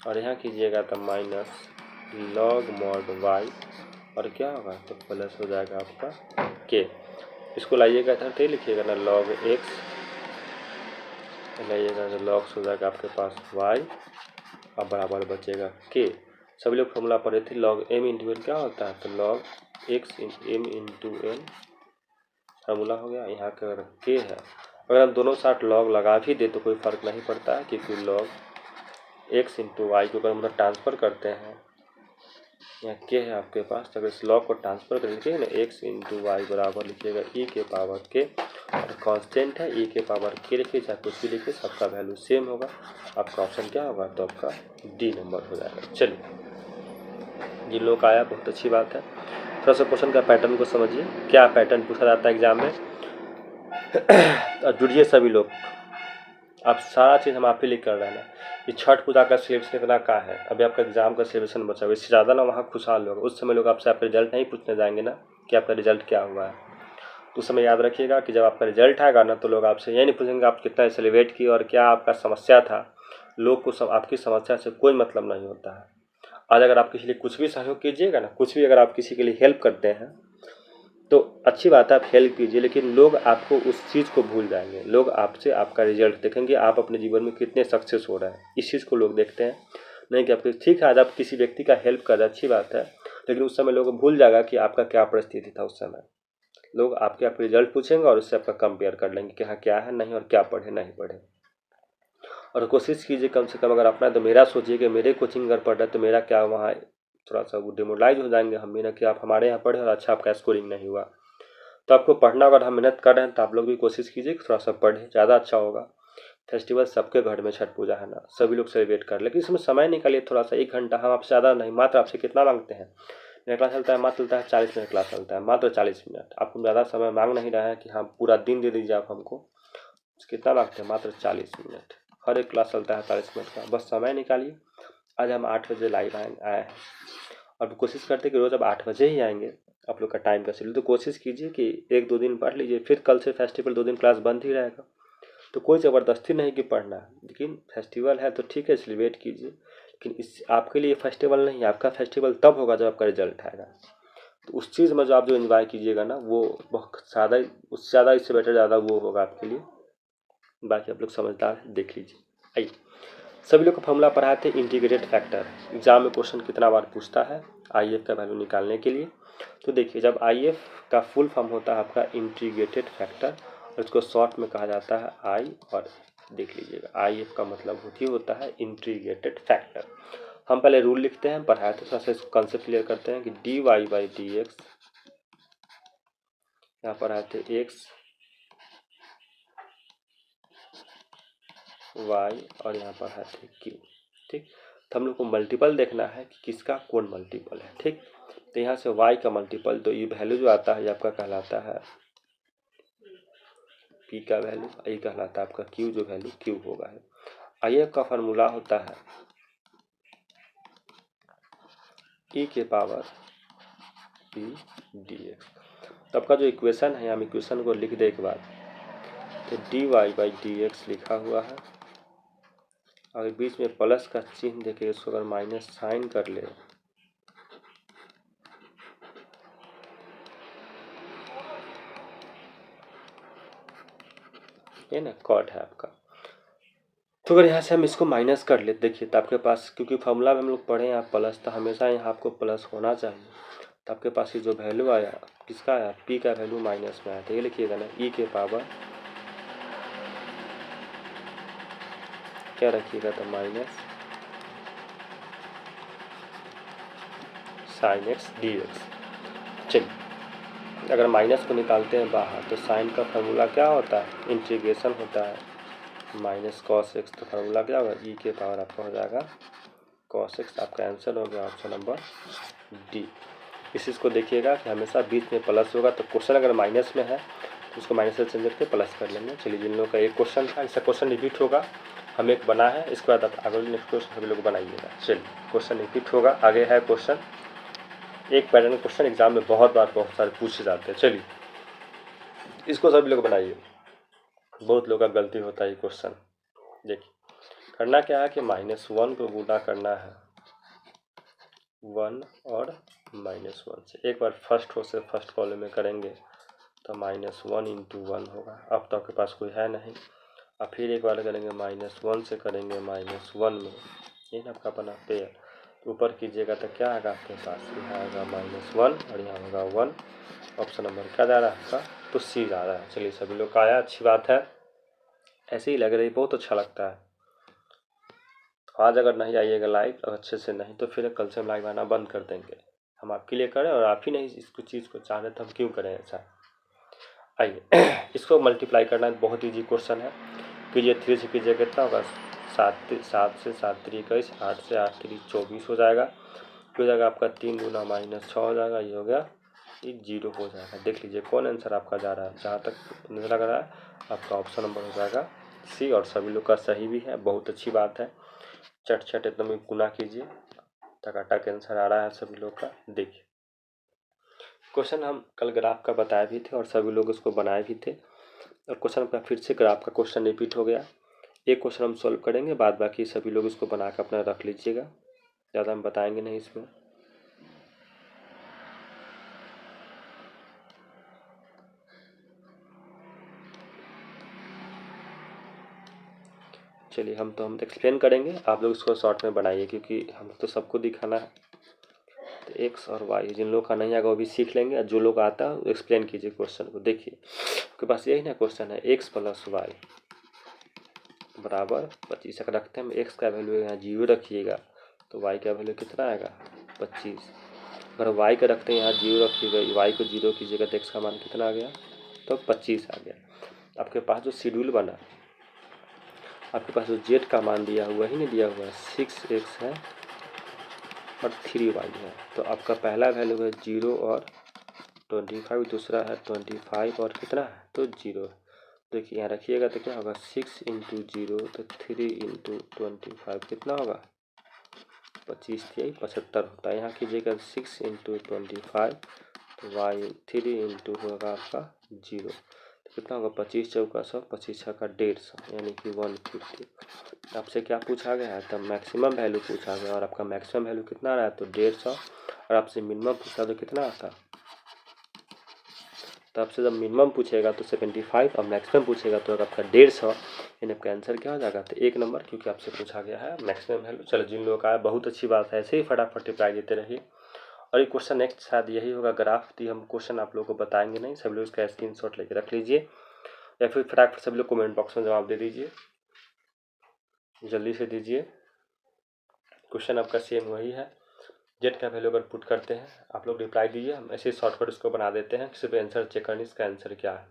और यहाँ कीजिएगा तो माइनस log mod y, और क्या होगा तो प्लस हो जाएगा आपका k। इसको लाइएगा इधर तो लिखिएगा ना log x, लाइएगा तो log हो जाएगा आपके पास y, अब बराबर बचेगा k। सभी लोग फॉर्मूला पढ़े थे, log m इंटू एन क्या होता है, तो log x m into n formula हो गया। यहाँ का अगर k है, अगर हम दोनों साथ log लगा भी दे तो कोई फ़र्क नहीं पड़ता है, क्योंकि log x इंटू वाई को अगर हम लोग ट्रांसफ़र करते हैं, यहाँ k है आपके पास, तो अगर इस log को ट्रांसफ़र कर लीजिए ना x इंटू वाई बराबर लिखिएगा e के पावर k, और कांस्टेंट है e के पावर k लिखिए, चाहे कुछ भी लिखिए सबका वैल्यू सेम होगा। आपका ऑप्शन क्या होगा, तो आपका डी नंबर हो जाएगा। चलिए, जिन लोग का आया बहुत अच्छी बात है। थोड़ा सा क्वेश्चन का पैटर्न को समझिए, क्या पैटर्न पूछा जाता है एग्जाम में। और जुड़िए सभी लोग, आप सारा चीज़ हम आप ही लिख कर रहे हैं ना। ये छठ पूजा का सिलेबस कितना का है, अभी आपका एग्जाम का सिलेबस बचा हुआ, इससे ज़्यादा ना वहाँ खुशहाल होगा। उस समय लोग आपसे आपका रिजल्ट नहीं पूछने जाएंगे ना कि आपका रिजल्ट क्या हुआ है। तो उस समय याद रखिएगा कि जब आपका रिजल्ट आएगा ना, तो लोग आपसे ये नहीं पूछेंगे आप कितना सेलिब्रेट किए और क्या आपका समस्या था। लोग को आपकी समस्या से कोई मतलब नहीं होता है। आज अगर आप किसी लिए कुछ भी सहयोग कीजिएगा ना, कुछ भी अगर आप किसी के लिए हेल्प करते हैं तो अच्छी बात है, आप हेल्प कीजिए, लेकिन लोग आपको उस चीज़ को भूल जाएंगे। लोग आपसे आपका रिजल्ट देखेंगे, आप अपने जीवन में कितने सक्सेस हो रहे हैं, इस चीज़ को लोग देखते हैं। नहीं कि आपके ठीक है, आज आप किसी व्यक्ति का हेल्प कर रहे हैं, अच्छी बात है, लेकिन उस समय लोग भूल जाएगा कि आपका क्या परिस्थिति था उस समय। लोग आपके आप रिजल्ट पूछेंगे और उससे आपका कंपेयर कर लेंगे कि हाँ क्या है नहीं, और क्या पढ़े नहीं पढ़े। और कोशिश कीजिए कम से कम, अगर अपना तो मेरा सोचिए कि मेरे कोचिंग अगर पढ़ रहे तो मेरा क्या वहाँ थोड़ा सा वो डिमोरलाइज हो जाएंगे हम भी ना, कि आप हमारे यहाँ पढ़े और अच्छा आपका स्कोरिंग नहीं हुआ। तो आपको पढ़ना, अगर हम मेहनत कर रहे हैं तो आप लोग भी कोशिश कीजिए कि थोड़ा सा पढ़ें, ज़्यादा अच्छा होगा। फेस्टिवल सबके घर में छठ पूजा है ना, सभी लोग सेलिब्रेट कर, लेकिन इसमें समय निकालिए थोड़ा सा, 1 घंटा। हम आपसे ज़्यादा नहीं, मात्र आपसे कितना मांगते हैं, मेरा क्लास चलता है मात्र चलता है 40 मिनट क्लास चलता है, मात्र 40 मिनट। आपको ज़्यादा समय मांग नहीं रहे हैं कि हाँ पूरा दिन दे दीजिए आप हमको, कितना मांगते हैं, मात्र 40 मिनट। हर एक क्लास चलता है 40 मिनट का, बस समय निकालिए। आज हम 8 बजे लाइव आए हैं, और कोशिश करते हैं कि रोज़ अब 8 बजे ही आएंगे। आप लोग का टाइम का शेड्यूल, तो कोशिश कीजिए कि 1-2 दिन पढ़ लीजिए, फिर कल से फेस्टिवल 2 दिन क्लास बंद ही रहेगा। तो कोई ज़बरदस्ती नहीं कि पढ़ना है, लेकिन फेस्टिवल है तो ठीक है सेलिब्रेट कीजिए, लेकिन इस आपके लिए फेस्टिवल नहीं, आपका फेस्टिवल तब होगा जब आपका रिजल्ट आएगा। तो उस चीज़ में जो आप जो एंजॉय कीजिएगा ना, वो बहुत ज़्यादा, उससे ज़्यादा, इससे बेटर ज़्यादा वो होगा आपके लिए। बाकी आप लोग समझदार हैं, देख लीजिए। आइए, सभी लोग को फॉर्मूला पढ़ाए थे इंटीग्रेटेड फैक्टर। एग्जाम में क्वेश्चन कितना बार पूछता है आई एफ का वैल्यू निकालने के लिए। तो देखिए, जब आई एफ का फुल फॉर्म होता है आपका इंटीग्रेटेड फैक्टर, और इसको शॉर्ट में कहा जाता है आई, और देख लीजिएगा आई एफ का मतलब होता है इंटीग्रेटेड फैक्टर। हम पहले रूल लिखते हैं, पढ़ाए थे, थोड़ा सा इसको कंसेप्ट क्लियर करते हैं कि d y by d x, यहाँ पर आए थे एक्स वाई, और यहाँ पर है थे क्यू। ठीक, तो हम लोग को मल्टीपल देखना है कि किसका कौन मल्टीपल है, ठीक। तो यहाँ से y का मल्टीपल, तो ये वैल्यू जो आता है ये आपका कहलाता है p का वैल्यू, ये कहलाता है आपका q, जो वैल्यू q होगा है। आइए का फार्मूला होता है e के पावर p dx। तो आपका जो इक्वेशन है, हम इक्वेशन को लिख दे एक बार, तो dy/dx लिखा हुआ है, और बीच में प्लस का चिन्ह देके इसको अगर माइनस साइन कर ले, ये ना कॉट है आपका। तो अगर यहाँ से हम इसको माइनस कर ले, देखिए तो आपके पास, क्योंकि फॉर्मूला में हम लोग पढ़े यहाँ प्लस, तो हमेशा यहाँ आपको प्लस होना चाहिए। तो आपके पास ये जो वैल्यू आया, किसका आया, p का वैल्यू माइनस में आया, तो ये लिखिएगा ना e के पावर, क्या रखिएगा, तो माइनस साइन एक्स dx। चलिए अगर माइनस को निकालते हैं बाहर, तो साइन का फार्मूला क्या होता है, इंटीग्रेशन होता है माइनस कॉस एक्स। तो फार्मूला क्या होगा, e के पावर आपका हो जाएगा कॉस एक्स। आपका आंसर हो गया ऑप्शन नंबर डी। इस चीज़ को देखिएगा कि हमेशा बीच में प्लस होगा, तो क्वेश्चन अगर माइनस में है तो उसको माइनस से चेंज करके प्लस कर लेंगे। चलिए, जिन लोगों का एक क्वेश्चन था, इसका क्वेश्चन रिपीट होगा, हम एक बना है, इसके बाद आप आगे नेक्स्ट क्वेश्चन सभी लोग बनाइएगा। चलिए, क्वेश्चन रिपीट होगा, आगे है क्वेश्चन, एक पैटर्न क्वेश्चन एग्जाम में बहुत बार बहुत सारे पूछे जाते हैं। चलिए, इसको सभी लोग बनाइए, बहुत लोग का गलती होता है ये क्वेश्चन। देखिए, करना क्या है कि -1 को गुणा करना है 1 और -1 से। एक बार फर्स्ट रो से फर्स्ट कॉलम में करेंगे तो -1 × 1 होगा। अब तो आपके पास कोई है नहीं। अब फिर एक बार करेंगे -1 से करेंगे -1 में, ये ना आपका बना पेयर, ऊपर कीजिएगा तो क्या आएगा आपके पास, यहाँ आएगा -1 और यहाँ होगा 1। ऑप्शन नंबर क्या जा रहा है आपका, तो सी जा रहा है। चलिए, सभी लोग का आया, अच्छी बात है, ऐसे ही लग रही, बहुत अच्छा लगता है। आज अगर नहीं आइएगा लाइव और अच्छे से नहीं, तो फिर कल से हम लाइव आना बंद कर देंगे। हम आपके लिए करें और आप ही नहीं इसको चीज़ को चाह रहे तो हम क्यों करें ऐसा। आइए, इसको मल्टीप्लाई करना बहुत ईजी क्वेश्चन है। कीजिए, 3 से कीजिए कितना होगा, 7 से 7 3 21, 8 से 8 3 24 हो जाएगा। हो जाएगा आपका 3 गुना -6 हो जाएगा, ये हो गया, ये 0 हो जाएगा। देख लीजिए कौन आंसर आपका जा रहा है, जहाँ तक मुझे लग रहा है आपका ऑप्शन नंबर हो जाएगा सी, और सभी लोग का सही भी है, बहुत अच्छी बात है। चट चट एकदम गुना कीजिए, टकाटक आंसर आ रहा है सभी लोग का। देखिए, क्वेश्चन हम कल ग्राफ का बताए भी थे और सभी लोग उसको बनाए भी थे, और क्वेश्चन का फिर से ग्राफ का क्वेश्चन रिपीट हो गया। एक क्वेश्चन हम सॉल्व करेंगे, बाद बाकी सभी लोग इसको बना कर अपना रख लीजिएगा, ज़्यादा हम बताएंगे नहीं इसमें। चलिए, हम तो एक्सप्लेन करेंगे, आप लोग इसको शॉर्ट में बनाइए, क्योंकि हम तो सबको दिखाना है। तो एक्स और वाई, जिन लोग का नहीं आएगा वो भी सीख लेंगे, और जो लोग आता है एक्सप्लेन कीजिए क्वेश्चन को। देखिए, आपके पास यही ना क्वेश्चन है, x + y बराबर 25। अगर रखते हैं हम x का वैल्यू यहाँ 0 रखिएगा, तो y का वैल्यू कितना आएगा, 25। अगर y का रखते हैं यहाँ 0 रखिएगा, y को 0 कीजिएगा तो x का मान कितना आ गया, तो 25 आ गया। आपके पास जो शेड्यूल बना, आपके पास जो z का मान दिया हुआ ही नहीं दिया हुआ है, 6x है और 3y है। तो आपका पहला वैल्यू है 0 और 25, दूसरा है 25 और कितना है, तो 0। देखिए, यहाँ रखिएगा तो क्या होगा, 6 × 0 तो 3 × 25 कितना होगा, 25 3 75 होता है। यहाँ कीजिएगा 6 × 25, तो y 3 × होगा आपका 0, तो कितना होगा, 25 चौका 100, 25 छक्का 150, यानी कि 150। आपसे क्या पूछा गया है, तब मैक्सिमम वैल्यू पूछा गया, और आपका मैक्सिमम वैल्यू कितना आ रहा है, तो 150। और आपसे मिनिमम पूछा तो कितना आता, तो आपसे जब मिनिमम पूछेगा तो 75 और मैक्सिमम पूछेगा तो आपका 150, यानी आपका आंसर क्या हो जाएगा, तो 1 नंबर, क्योंकि आपसे पूछा गया है मैक्सिमम वैल्यू। चलो, जिन लोगों का है बहुत अच्छी बात है, ऐसे ही फटाफट रिप्लाई देते रहिए। और ये क्वेश्चन नेक्स्ट शायद यही होगा, ग्राफ दी हम क्वेश्चन आप लोगों को बताएंगे नहीं, सभी लोग इसका स्क्रीनशॉट लेके रख लीजिए, या फिर फटाफट सभी लोग कमेंट बॉक्स में जवाब दे दीजिए, जल्दी से दीजिए। क्वेश्चन आपका सेम वही है, जेड का वैल्यू अगर पुट करते हैं, आप लोग रिप्लाई दीजिए, हम ऐसे शॉर्टकट इसको बना देते हैं, किसी भी आंसर चेक करने इसका आंसर क्या है।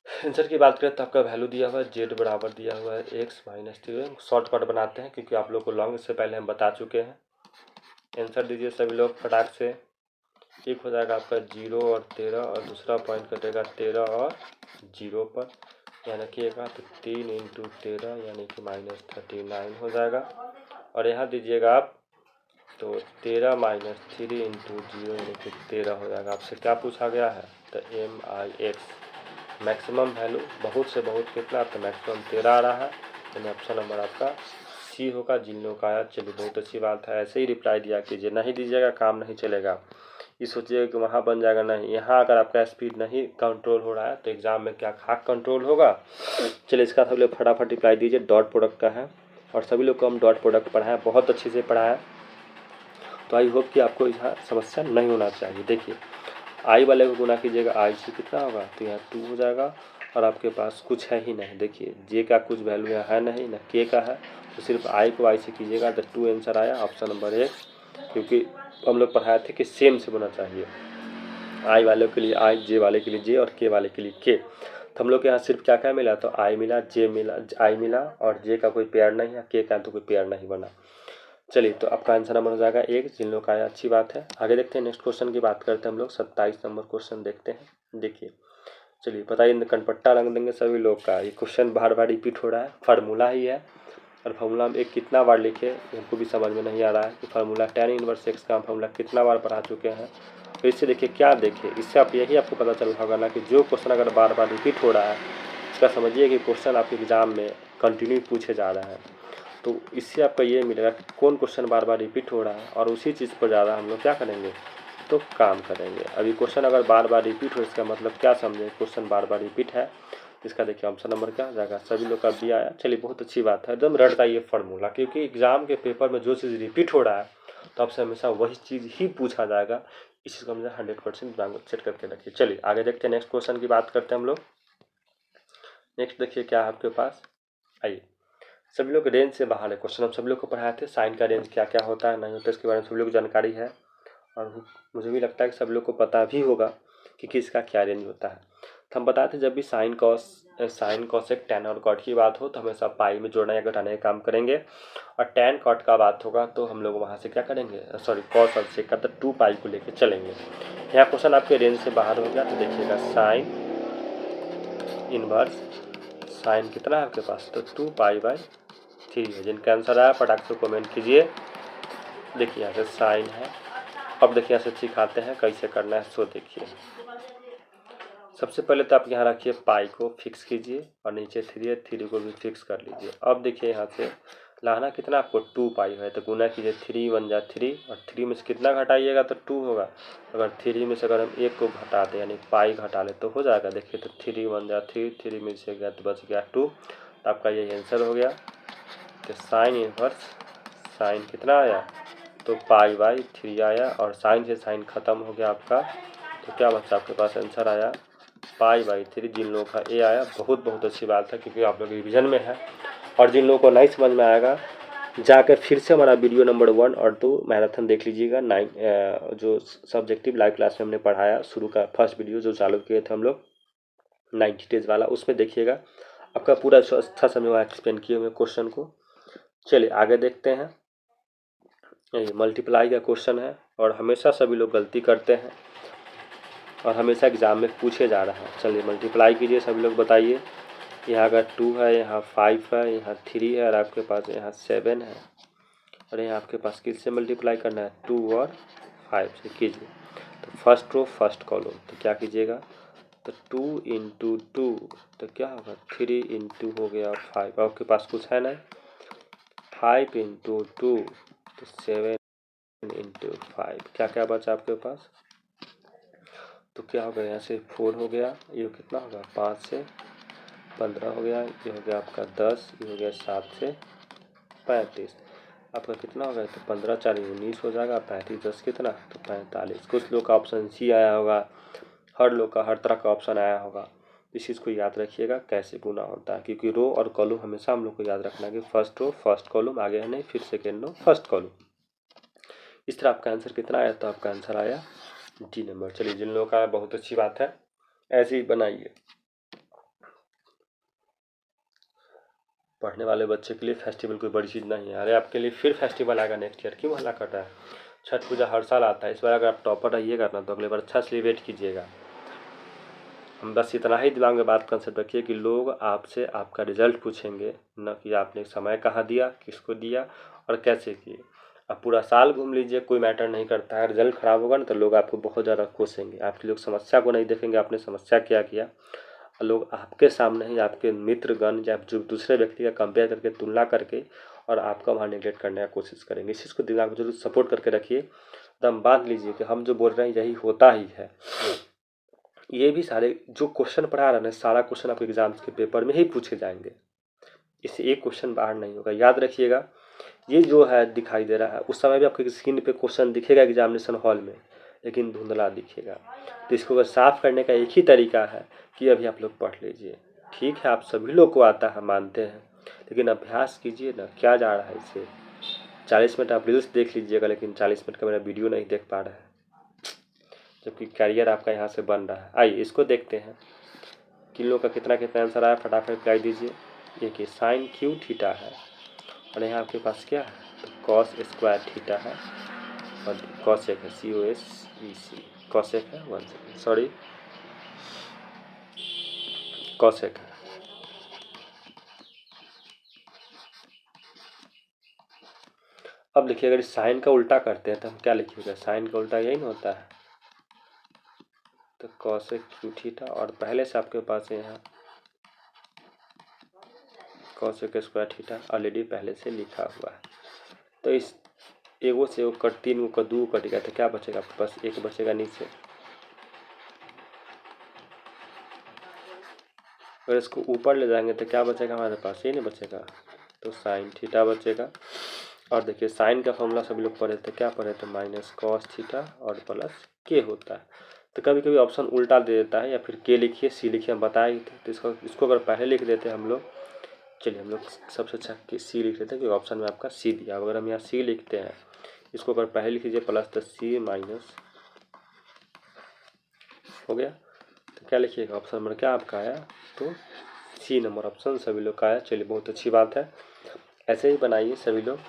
आंसर की बात करें तो आपका वैल्यू दिया हुआ है जेड बराबर दिया हुआ है एक्स माइनस 3। शॉर्टकट बनाते हैं क्योंकि आप लोग को लॉन्ग से पहले हम बता चुके हैं। आंसर दीजिए सभी लोग फटाक से। एक हो जाएगा आपका 0 और 13 और दूसरा पॉइंट कटेगा 13 और 0 पर, यानी कि तो 3 इंटू 13 यानी कि -39 हो जाएगा। और यहाँ दीजिएगा आप तो 13 माइनस 3 इंटू 0 यानी कि 13 हो जाएगा। आपसे क्या पूछा गया है तो MIX मैक्सिमम वैल्यू बहुत से बहुत कितना, तो मैक्सिमम 13 आ रहा है, यानी ऑप्शन नंबर आपका सी होगा। जिन लोगों का आया चलिए बहुत अच्छी बात है, ऐसे ही रिप्लाई दिया कीजिए, नहीं दीजिएगा काम नहीं चलेगा। ये सोचिएगा कि वहाँ बन जाएगा, नहीं, यहाँ अगर आपका स्पीड नहीं कंट्रोल हो रहा है तो एग्जाम में क्या खाक कंट्रोल होगा। चलिए इसका सब लोग फटाफट रिप्लाई दीजिए। डॉट प्रोडक्ट का है और सभी लोग को हम डॉट प्रोडक्ट पढ़ाएं, बहुत अच्छे से पढ़ाएं, तो आई होप कि आपको यहाँ समस्या नहीं होना चाहिए। देखिए आई वाले को गुना कीजिएगा, आई से कितना होगा तो यहाँ 2 हो जाएगा और आपके पास कुछ है ही नहीं। देखिए जे का कुछ वैल्यू यहाँ है नहीं, ना के का है, तो सिर्फ आई को आई से कीजिएगा तो 2 आंसर आया ऑप्शन नंबर 1। क्योंकि हम लोग पढ़ाए थे कि सेम से होना चाहिए, आई वाले के लिए आई, जे वाले के लिए जे और के वाले के लिए के। तो हम लोग के यहाँ सिर्फ क्या क्या मिला तो आई मिला, जे मिला, आई मिला और जे का कोई पेयर नहीं है, के का तो कोई पेयर नहीं बना। चलिए तो आपका आंसर नंबर हो जाएगा 1। जिन लोग का आया अच्छी बात है। आगे देखते हैं नेक्स्ट क्वेश्चन की बात करते हैं हम लोग। 27 नंबर क्वेश्चन देखते हैं। देखिए चलिए बताइए, कनपट्टा रंग देंगे सभी लोग का। ये क्वेश्चन बार बार रिपीट हो रहा है, फार्मूला ही है और फार्मूला में एक कितना बार लिखे हमको भी समझ में नहीं आ रहा है कि फार्मूला tan इनवर्स x का फार्मूला कितना बार पढ़ा चुके हैं। तो इससे देखिए क्या देखिए, इससे आप यही आपको पता चल होगा ना कि जो क्वेश्चन अगर बार बार रिपीट हो रहा है इसका समझिए कि क्वेश्चन आपके एग्जाम में कंटिन्यू पूछे जा रहे हैं। तो इससे आपका ये मिलेगा कि कौन क्वेश्चन बार बार रिपीट हो रहा है और उसी चीज़ पर ज़्यादा हम लोग क्या करेंगे तो काम करेंगे। अभी क्वेश्चन अगर बार बार रिपीट हो इसका मतलब क्या समझे, क्वेश्चन बार बार रिपीट है, इसका देखिए ऑप्शन नंबर क्या हो जाएगा। सभी लोग का बी आया, चलिए बहुत अच्छी बात है, एकदम रट जाइए फार्मूला, क्योंकि एग्जाम के पेपर में जो चीज़ रिपीट हो रहा है तो आपसे हमेशा वही चीज़ ही पूछा जाएगा। इस चीज़ को हमेशा 100% दिमाग में सेट करके रखिए। चलिए आगे देखते हैं, नेक्स्ट क्वेश्चन की बात करते हैं हम लोग। नेक्स्ट देखिए क्या है आपके पास, आइए। सभी लोग रेंज से बाहर है क्वेश्चन, हम सभी लोग को पढ़ाए थे साइन का रेंज क्या क्या होता है नहीं होता, इसके बारे में सभी लोग को जानकारी है और मुझे भी लगता है कि सब लोग को पता भी होगा कि किसका क्या रेंज होता है। तो हम बताए थे जब भी साइन कॉसेक टैन और कॉट की बात हो तो हमेशा पाई में जोड़ने या घटाने का काम करेंगे, और टैन कॉट का बात होगा तो हम लोग वहाँ से क्या करेंगे, सॉरी कॉस और सेक का तो 2 पाई को लेकर चलेंगे। यहाँ क्वेश्चन आपके रेंज से बाहर हो गया तो देखिएगा साइन इनवर्स साइन कितना है आपके पास तो 2 पाई बाई 3 है। जिनका आंसर आया फटाक से कमेंट कीजिए। देखिए यहाँ से साइन है, अब देखिए यहाँ से सिखाते हैं कैसे करना है। सो देखिए सबसे पहले तो आप यहाँ रखिए पाई को फिक्स कीजिए और नीचे 3 है, 3 को भी फिक्स कर लीजिए। अब देखिए यहाँ से लाना कितना आपको 2 पाई है तो गुना कीजिए, 3 1 जा 3 और 3 में से कितना घटाइएगा तो 2 होगा। अगर 3 में से अगर हम 1 को घटा दें यानी पाई घटा ले तो हो जाएगा। देखिए तो 3 1 जा 3, 3 में से गया तो बच गया 2, तो आपका यही आंसर हो गया। तो साइन इनवर्स साइन कितना आया तो पाई बाई 3 आया और साइन से साइन खत्म हो गया आपका, तो क्या बचा आपके पास आंसर आया पाई बाई 3। जिन लोगों का ए आया बहुत बहुत अच्छी बात है क्योंकि आप लोग रिवीजन में है, और जिन लोगों को नहीं समझ में आएगा जाकर फिर से हमारा वीडियो नंबर 1 और 2 मैराथन देख लीजिएगा। 9 जो सब्जेक्टिव लाइव क्लास में हमने पढ़ाया शुरू का फर्स्ट वीडियो जो चालू किए थे हम लोग 90 डेज वाला, उसमें देखिएगा आपका पूरा अच्छा समय वहाँ एक्सप्लेन किए हुए क्वेश्चन को। चलिए आगे देखते हैं। ये मल्टीप्लाई का क्वेश्चन है और हमेशा सभी लोग गलती करते हैं और हमेशा एग्जाम में पूछे जा रहा है। चलिए मल्टीप्लाई कीजिए सभी लोग, बताइए। यहाँ अगर 2 है, यहाँ 5 है, यहाँ 3 है और आपके पास यहाँ 7 है, और यहाँ आपके पास किससे मल्टीप्लाई करना है 2 और 5 से कीजिए। तो फर्स्ट रो फर्स्ट कॉलम तो क्या कीजिएगा तो 2 इंटू 2 तो क्या होगा 3 इंटू हो गया 5, आपके पास कुछ है ना 5 इंटू 2 तो 7 इंटू 5, क्या क्या बचा आपके पास तो क्या हो गया यहाँ से 4 हो गया, ये कितना होगा 5 से 15 हो गया, ये हो गया आपका 10, ये हो गया 7 से 35, आपका कितना होगा तो 15 4 19 हो जाएगा, 35 10 कितना तो 45। कुछ लोग का ऑप्शन सी आया होगा, हर लोग का हर तरह का ऑप्शन आया होगा। इस चीज़ को याद रखिएगा कैसे गुना होता है, क्योंकि रो और कॉलम हमेशा हम लोग को याद रखना है कि फर्स्ट रो फर्स्ट कॉलम आगे है नहीं, फिर सेकेंड रो फर्स्ट कॉलम। इस तरह आपका आंसर कितना आया तो आपका आंसर आया डी नंबर। चलिए जिन लोगों का बहुत अच्छी बात है ऐसे ही बनाइए। पढ़ने वाले बच्चे के लिए फेस्टिवल कोई बड़ी चीज़ नहीं है। अरे आपके लिए फिर फेस्टिवल आएगा नेक्स्ट ईयर, क्यों हल्ला कर रहा है? छठ पूजा हर साल आता है, इस बार अगर आप टॉपर रहिएगा ना तो अगले बार अच्छा सेलिब्रेट कीजिएगा। हम बस इतना ही दिमाग में बात कंसेप्ट रखिए कि लोग आपसे आपका रिजल्ट पूछेंगे, न कि आपने समय कहाँ दिया, किसको दिया और कैसे किए। आप पूरा साल घूम लीजिए, कोई मैटर नहीं करता है। रिजल्ट ख़राब होगा ना तो लोग आपको बहुत ज़्यादा कोसेंगे, आपके लोग समस्या को नहीं देखेंगे, आपने समस्या क्या किया। और लोग आपके सामने ही आपके मित्रगण या जो दूसरे व्यक्ति का कंपेयर करके, तुलना करके और आपका वहाँ नेगलेक्ट करने का कोशिश करेंगे। इस चीज़ को दिमाग में जरूर सपोर्ट करके रखिए, दम बांध लीजिए कि हम जो बोल रहे हैं यही होता ही है। ये भी सारे जो क्वेश्चन पढ़ा रहा है ना, सारा क्वेश्चन आपके एग्जाम्स के पेपर में ही पूछे जाएंगे, इससे एक क्वेश्चन बाहर नहीं होगा। याद रखिएगा, ये जो है दिखाई दे रहा है, उस समय भी आपके स्क्रीन पे क्वेश्चन दिखेगा एग्जामिनेशन हॉल में, लेकिन धुंधला दिखेगा। तो इसको अगर साफ करने का एक ही तरीका है कि अभी आप लोग पढ़ लीजिए। ठीक है, आप सभी लोग को आता है, मानते हैं, लेकिन अभ्यास कीजिए ना। क्या जा रहा है इससे? 40 मिनट आप रील्स देख लीजिएगा, लेकिन 40 मिनट का मेरा वीडियो नहीं देख पा रहे हैं, जबकि कैरियर आपका यहाँ से बन रहा है। आइए इसको देखते हैं, किन लोग का कितना कितना आंसर आया, फटाफट रिप्लाई दीजिए। ये कि साइन क्यू थीटा है और यहाँ आपके पास क्या है, तो कॉस स्क्वायर थीटा है और कॉसेक है, COSEC, कॉसेक है 1 सेकेंड, सॉरी, कॉसेक है। अब देखिए, अगर साइन का उल्टा करते हैं तो हम क्या लिखिएगा, साइन का उल्टा यही ना होता है, तो कॉसेक क्यू थीटा और पहले से आपके पास यहाँ कॉसेक स्क्वायर थीटा ऑलरेडी पहले से लिखा हुआ है। तो इस एगो से एगो कट, 3 को 2 कट गया, तो क्या बचेगा आपके पास, एक बचेगा नीचे। अगर इसको ऊपर ले जाएंगे तो क्या बचेगा हमारे पास, ये नहीं बचेगा, तो साइन थीटा बचेगा। और देखिए साइन का फॉर्मूला सभी लोग पढ़े थे, क्या पढ़े थे, माइनस कॉस थीटा और प्लस के होता है। तो कभी कभी ऑप्शन उल्टा दे देता है, या फिर के लिखिए सी लिखिए, हम बताए थे। तो इसको अगर पहले लिख देते हम लोग, चलिए हम लोग सबसे अच्छा सी लिख लेते हैं, क्योंकि ऑप्शन में आपका सी दिया। अगर हम यहाँ सी लिखते हैं, इसको अगर पहले लिख लीजिए प्लस, तो सी माइनस हो गया। तो क्या लिखिएगा, ऑप्शन नंबर क्या आपका आया, तो सी नंबर ऑप्शन सभी लोग का आया। चलिए बहुत अच्छी बात है, ऐसे ही बनाइए सभी लोग।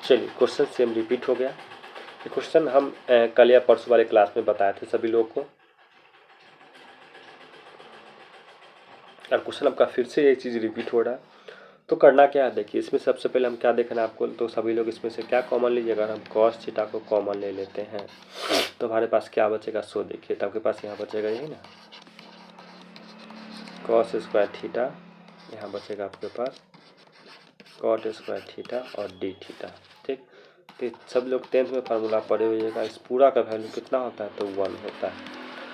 चलिए क्वेश्चन सेम रिपीट हो गया। ये क्वेश्चन हम कल या परसों वाले क्लास में बताए थे सभी लोग को, और क्वेश्चन आपका फिर से ये चीज़ रिपीट हो रहा है। तो करना क्या है, देखिए इसमें सबसे पहले हम क्या देखना है आपको, तो सभी लोग इसमें से क्या कॉमन लीजिए। अगर हम कॉस थीटा को कॉमन ले लेते हैं तो हमारे पास क्या बचेगा, सो देखिए, तो आपके पास यहाँ बचेगा यही ना, कॉस स्क्वायर थीटा, यहाँ बचेगा आपके पास कॉट स्क्वायर थीटा और डी थीटा। ठीक, तो सब लोग 10th में फार्मूला पढ़े हुएगा। इस पूरा का वैल्यू कितना होता है, तो 1 होता है,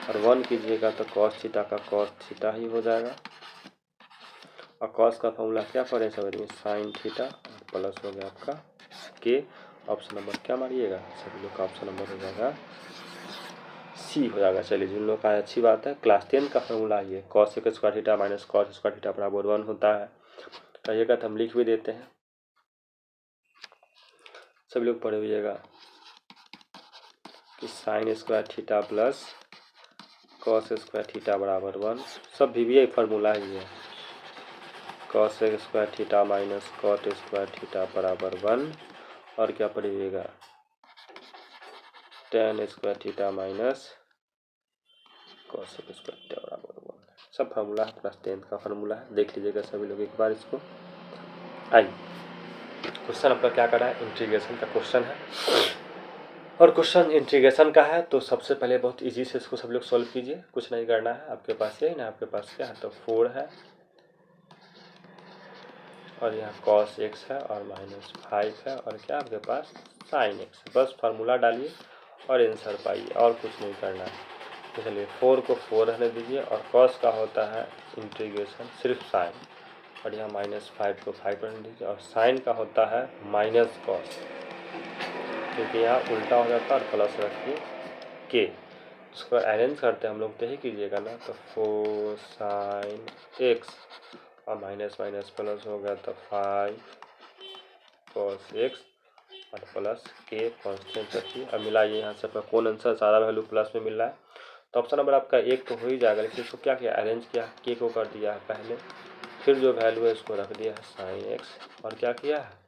और 1 कीजिएगा तो कॉस थीटा का कॉस थीटा ही हो जाएगा। और कॉस का फॉर्मूला क्या पढ़े समझ में, साइन थीटा प्लस हो गया आपका के। ऑप्शन नंबर क्या मारिएगा, सभी लोग का ऑप्शन नंबर हो जाएगा सी हो जाएगा। चलिए जिन लोग का अच्छी बात है, क्लास 10 का फॉर्मूला ये cos square theta minus cos square theta बराबर 1 होता है। कहिएगा तो हम लिख भी देते हैं, सभी लोग पढ़े हुएगा कि sine square theta plus cos square theta बराबर 1, सब भी फार्मूला ही है। Cos square theta minus cot square theta बराबर 1, और क्या पढ़िएगा, tan square theta minus cos square theta बराबर 1। सब फार्मूला है, क्लास 10 का फार्मूला है, देख लीजिएगा सभी लोग एक बार इसको। आइए क्वेश्चन आपका क्या करा है, इंटीग्रेशन का क्वेश्चन है, और क्वेश्चन इंटीग्रेशन का है। तो सबसे पहले बहुत इजी से इसको सब लोग सॉल्व कीजिए, कुछ नहीं करना है। आपके पास यही ना, आपके पास क्या है, तो 4 है और यहाँ cos x है और -5 है, और क्या आपके पास sin x है। बस फार्मूला डालिए और आंसर पाइए, और कुछ नहीं करना है। तो चलिए 4 को 4 रहने दीजिए, और cos का होता है इंटीग्रेशन सिर्फ sin, और यहाँ -5 को 5 रहने दीजिए, और sin का होता है माइनस कॉस, क्योंकि यहाँ उल्टा हो जाता है, और प्लस रखिए के। उसको अरेंज करते हैं हम लोग, तो ही कीजिएगा ना, तो 4 sin x और माइनस माइनस प्लस हो गया, तो 5 cos x और प्लस के कांस्टेंट रखिए। अब मिलाइए, यहाँ से आपका कौन आंसर, सारा वैल्यू प्लस में मिल रहा है, तो ऑप्शन नंबर आपका 1 तो हो ही जाएगा, लेकिन इसको क्या किया, अरेंज किया, के को कर दिया है पहले, फिर जो वैल्यू है इसको रख दिया है साइन एक्स, और क्या किया है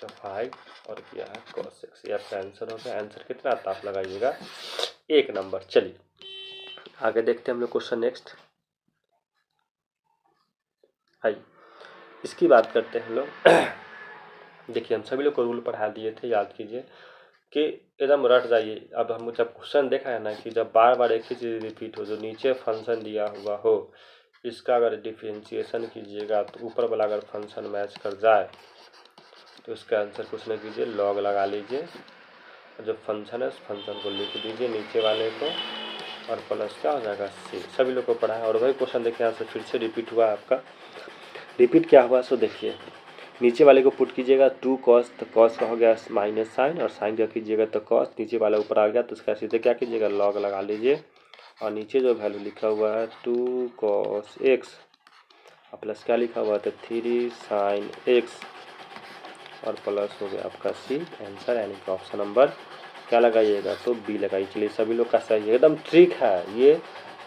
तो 5 और किया है cos x। ये आपका आंसर हो गया। आंसर कितना आता आप लगाइएगा 1 नंबर। चलिए आगे देखते हैं हम लोग क्वेश्चन नेक्स्ट। आइए इसकी बात करते हैं हम लोग। देखिए हम सभी लोग को रूल पढ़ा दिए थे, याद कीजिए कि एकदम रट जाइए। अब हम जब क्वेश्चन देखा है ना कि जब बार बार एक ही चीज़ रिपीट हो, जो नीचे फंक्शन दिया हुआ हो, इसका अगर डिफरेंशिएशन कीजिएगा तो ऊपर वाला अगर फंक्शन मैच कर जाए तो इसका आंसर कुछ नहीं कीजिए, लॉग लगा लीजिए, जो फंक्शन है उस फंक्शन को लिख दीजिए नीचे वाले को, और प्लस क्या हो जाएगा सी। सभी लोग को पढ़ा है। और वही क्वेश्चन देखिए यहाँ से फिर से रिपीट हुआ आपका। रिपीट क्या हुआ सो देखिए, नीचे वाले को पुट कीजिएगा 2 cos, तो cos का हो गया माइनस साइन, और साइन का कीजिएगा तो cos, नीचे वाला ऊपर आ गया तो उसका सीधे क्या कीजिएगा लॉग लगा लीजिए, और नीचे जो वैल्यू लिखा हुआ है 2 cos x और प्लस क्या लिखा हुआ है तो 3 sin x, और प्लस हो गया आपका सी। आंसर यानी कि ऑप्शन नंबर क्या लगाइएगा तो बी लगाइए। चलिए सभी लोग का सही है, एकदम ट्रिक है ये।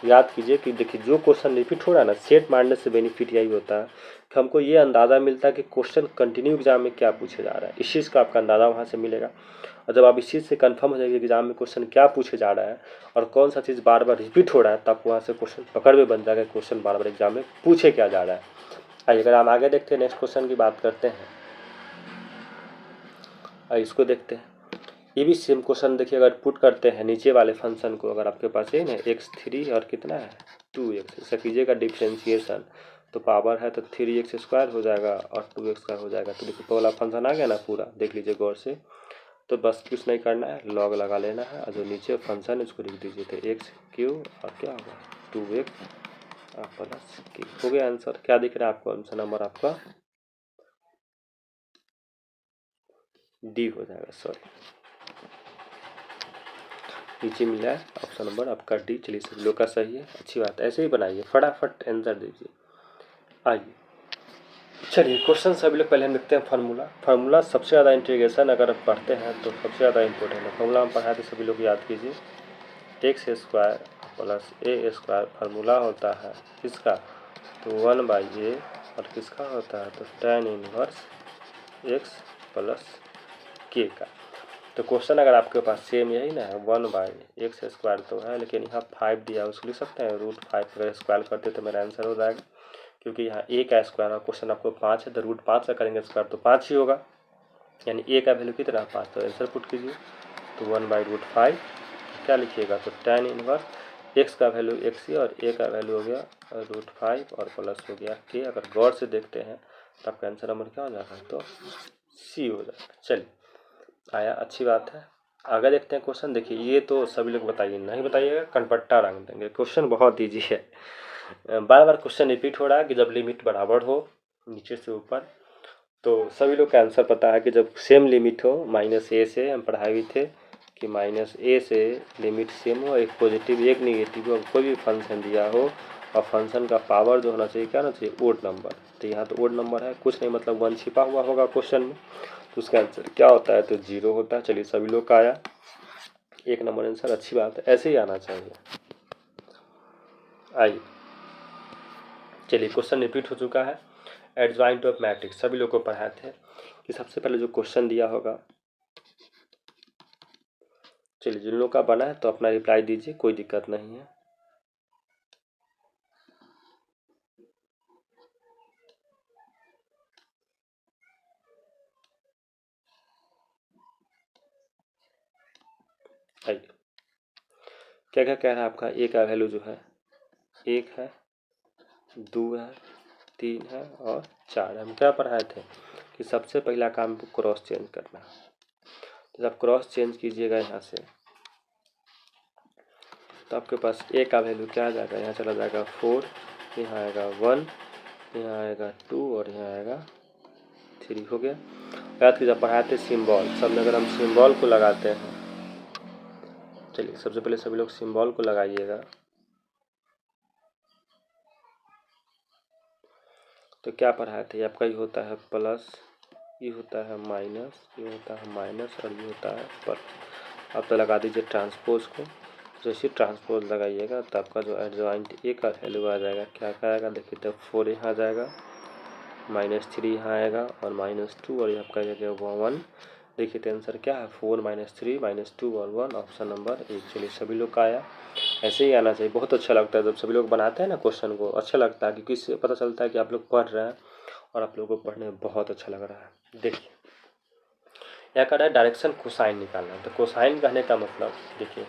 याद कीजिए कि देखिए जो क्वेश्चन रिपीट हो रहा है ना, सेट मारने से बेनिफिट यही होता है कि हमको ये अंदाज़ा मिलता है कि क्वेश्चन कंटिन्यू एग्जाम में क्या पूछे जा रहा है, इस चीज़ का आपका अंदाज़ा वहाँ से मिलेगा। और जब आप इस चीज़ से कंफर्म हो जाएगी एग्जाम में क्वेश्चन क्या पूछे जा रहा है और कौन सा चीज़ बार बार रिपीट हो रहा है, तब वहाँ से क्वेश्चन पकड़ में बन जाएगा क्वेश्चन बार बार एग्जाम में पूछे क्या जा रहा है। आइए अगर हम आगे देखते हैं नेक्स्ट क्वेश्चन की बात करते हैं, इसको देखते हैं। ये भी सेम क्वेश्चन देखिए, अगर पुट करते हैं नीचे वाले फंक्शन को, अगर आपके पास ये ना x3 और कितना है 2x, इसका कीजिएगा डिफ्रेंशिएशन, तो पावर है तो 3x² हो जाएगा और 2x² हो जाएगा। तो देखिए वाला फंक्शन आ गया ना पूरा, देख लीजिए गौर से। तो बस कुछ नहीं करना है, लॉग लगा लेना है, और जो नीचे फंक्शन है उसको लिख दीजिए, तो x³ और क्या होगा 2x और प्लस k हो गया आंसर। क्या दिख रहा है आपको आंसर नंबर आपका डी हो जाएगा, सॉरी नीचे मिला है ऑप्शन नंबर आपका डी। चलिए सभी लोग का सही है, अच्छी बात है, ऐसे ही बनाइए, फटाफट आंसर दीजिए। आइए चलिए क्वेश्चन सभी लोग पहले हम लिखते हैं फार्मूला। फार्मूला सबसे ज़्यादा इंटीग्रेशन अगर पढ़ते हैं तो सबसे ज़्यादा इंपॉर्टेंट है। फार्मूला हम पढ़ाए तो सभी लोग याद कीजिए, x² प्लस a² फार्मूला होता है किसका तो 1/a, और किसका होता है तो tan inverse x plus k का। तो क्वेश्चन अगर आपके पास सेम यही ना है 1/x² तो है, लेकिन यहाँ 5 दिया उसको लिख सकते हैं √5 अगर स्क्वायर करते तो मेरा आंसर हो जाएगा, क्योंकि यहाँ a का स्क्वायर और क्वेश्चन आपको 5 है तो √5 का करेंगे स्क्वायर तो 5 ही होगा, यानी a का वैल्यू कितना 5, तो आंसर पुट कीजिए तो 1/√5 क्या लिखिएगा तो tan इनवर्स x का वैल्यू x ही और a का वैल्यू हो गया √5 और प्लस हो गया k। अगर गौर से देखते हैं तो आपका आंसर नंबर क्या हो जाएगा तो सी हो जाएगा। चलिए आया, अच्छी बात है। आगे देखते हैं क्वेश्चन। देखिए ये तो सभी लोग बताइए, नहीं बताइएगा कनपट्टा रंग देंगे। क्वेश्चन बहुत ईजी है, बार बार क्वेश्चन रिपीट हो रहा है कि जब लिमिट बराबर हो नीचे से ऊपर, तो सभी लोग का आंसर पता है कि जब सेम लिमिट हो -a से, हम पढ़ाए भी थे कि -a से लिमिट सेम हो, एक पॉजिटिव एक निगेटिव हो, कोई भी फंक्शन दिया हो और फंक्शन का पावर जो होना चाहिए क्या होना चाहिए ओड नंबर, तो यहाँ तो ओड नंबर है, कुछ नहीं मतलब 1 छिपा हुआ होगा क्वेश्चन में, तो उसका आंसर क्या होता है तो 0 होता है। चलिए सभी लोग का आया 1 नंबर आंसर, अच्छी बात है, ऐसे ही आना चाहिए। आइए चलिए क्वेश्चन रिपीट हो चुका है। एडजॉइंट ऑफ मैट्रिक्स सभी लोग को पढ़ाए थे कि सबसे पहले जो क्वेश्चन दिया होगा, चलिए जिन लोग का बना है तो अपना रिप्लाई दीजिए, कोई दिक्कत नहीं है। आइए क्या क्या कह रहा है आपका, ए का वैल्यू जो है 1 है, 2 है, 3 है और 4 है। हम क्या पढ़ाए थे कि सबसे पहला काम क्रॉस चेंज करना, तो जब क्रॉस चेंज कीजिएगा यहाँ से तो आपके पास ए का वैल्यू क्या आ जाएगा, यहाँ चला जाएगा 4, यहाँ आएगा 1, यहाँ आएगा 2 और यहाँ आएगा 3 हो गया। याद कीजिए पढ़ाए थे सिंबल, सब में अगर हम सिंबल को लगाते हैं, चलिए सबसे पहले सभी लोग सिंबल को लगाइएगा, तो क्या पढ़ाए थे आपका ये होता है प्लस, ये होता है माइनस, ये होता है माइनस और ये होता है प्लस। अब तो लगा दीजिए ट्रांसपोज को, जैसे ट्रांसपोज लगाइएगा तो आपका जो एडजॉइंट ए का वैल्यू आ जाएगा, क्या क्या आएगा देखिए, तो 4 यहाँ आ जाएगा, -3 यहाँ आएगा और -2 और आपका ये क्या हुआ 1। देखिए तो आंसर क्या है 4 -3 -2 और 1, ऑप्शन नंबर 1। चलिए सभी लोग का आया, ऐसे ही आना चाहिए। बहुत अच्छा लगता है जब सभी लोग बनाते हैं ना क्वेश्चन को, अच्छा लगता है क्योंकि इससे पता चलता है कि आप लोग पढ़ रहे हैं और आप लोगों को पढ़ने में बहुत अच्छा लग रहा है। देखिए यहाँ कह रहा है डायरेक्शन कोसाइन निकालना है, तो कोसाइन कहने का मतलब देखिए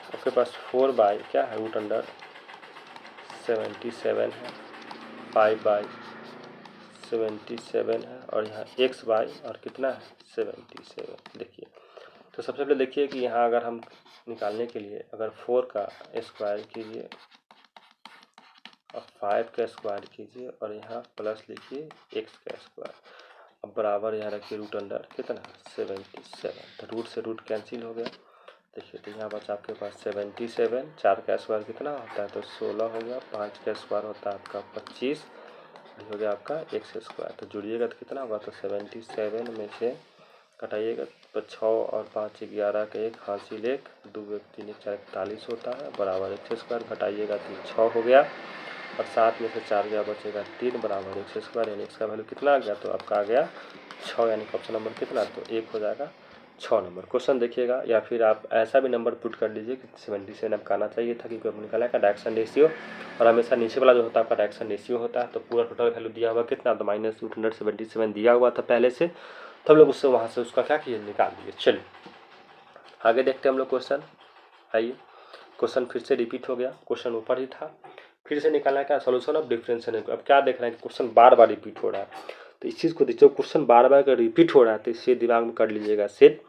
आपके पास 4 बाई क्या है √77 है, 5/77 है और यहाँ x बाई और कितना है 77। देखिए तो सबसे पहले देखिए कि यहाँ अगर हम निकालने के लिए अगर 4 का स्क्वायर कीजिए और 5 का स्क्वायर कीजिए और यहाँ प्लस लिखिए x का स्क्वायर, अब बराबर यहाँ रखिए √अंडर कितना 77, तो रूट से रूट कैंसिल हो गया। देखिए तो यहाँ बचा आपके पास 77, 4 का स्क्वायर कितना होता है तो 16 हो गया, 5 का स्क्वायर होता है आपका 25, हो गया आपका x स्क्वायर। तो जुड़िएगा तो कितना होगा तो 77 में से घटाइएगा तो 6 और 5 11 का 1 हासिल 1 2 1 3 1 4 41 होता है, बराबर x स्क्वायर घटाइएगा तो 6 हो गया और 7 में से 4 गया बचेगा 3, बराबर x स्क्वायर, यानी x का वैल्यू कितना आ गया तो आपका आ गया 6, यानी ऑप्शन नंबर कितना तो 1 हो जाएगा 6 नंबर। क्वेश्चन देखिएगा या फिर आप ऐसा भी नंबर पुट कर लीजिए कि 77 आपका आना चाहिए था, क्योंकि हमने निकाला का डायरेक्शन रेशियो और हमेशा नीचे वाला जो होता है आपका डायरेक्शन रेशियो होता है। तो पूरा टोटल वैल्यू दिया हुआ कितना तो -√77 दिया हुआ था पहले से, तो हम लोग उससे वहाँ से उसका क्या किए निकाल दिए। चलिए आगे देखते हैं हम लोग क्वेश्चन। आइए क्वेश्चन फिर से रिपीट हो गया, क्वेश्चन ऊपर ही था, फिर से निकालना क्या सोल्यूशन ऑफ डिफरेंशियल। अब क्या देख रहे हैं कि क्वेश्चन बार बार रिपीट हो रहा है, तो इस चीज़ को जो क्वेश्चन बार बार अगर रिपीट हो रहा है तो इससे दिमाग में कर लीजिएगा सेट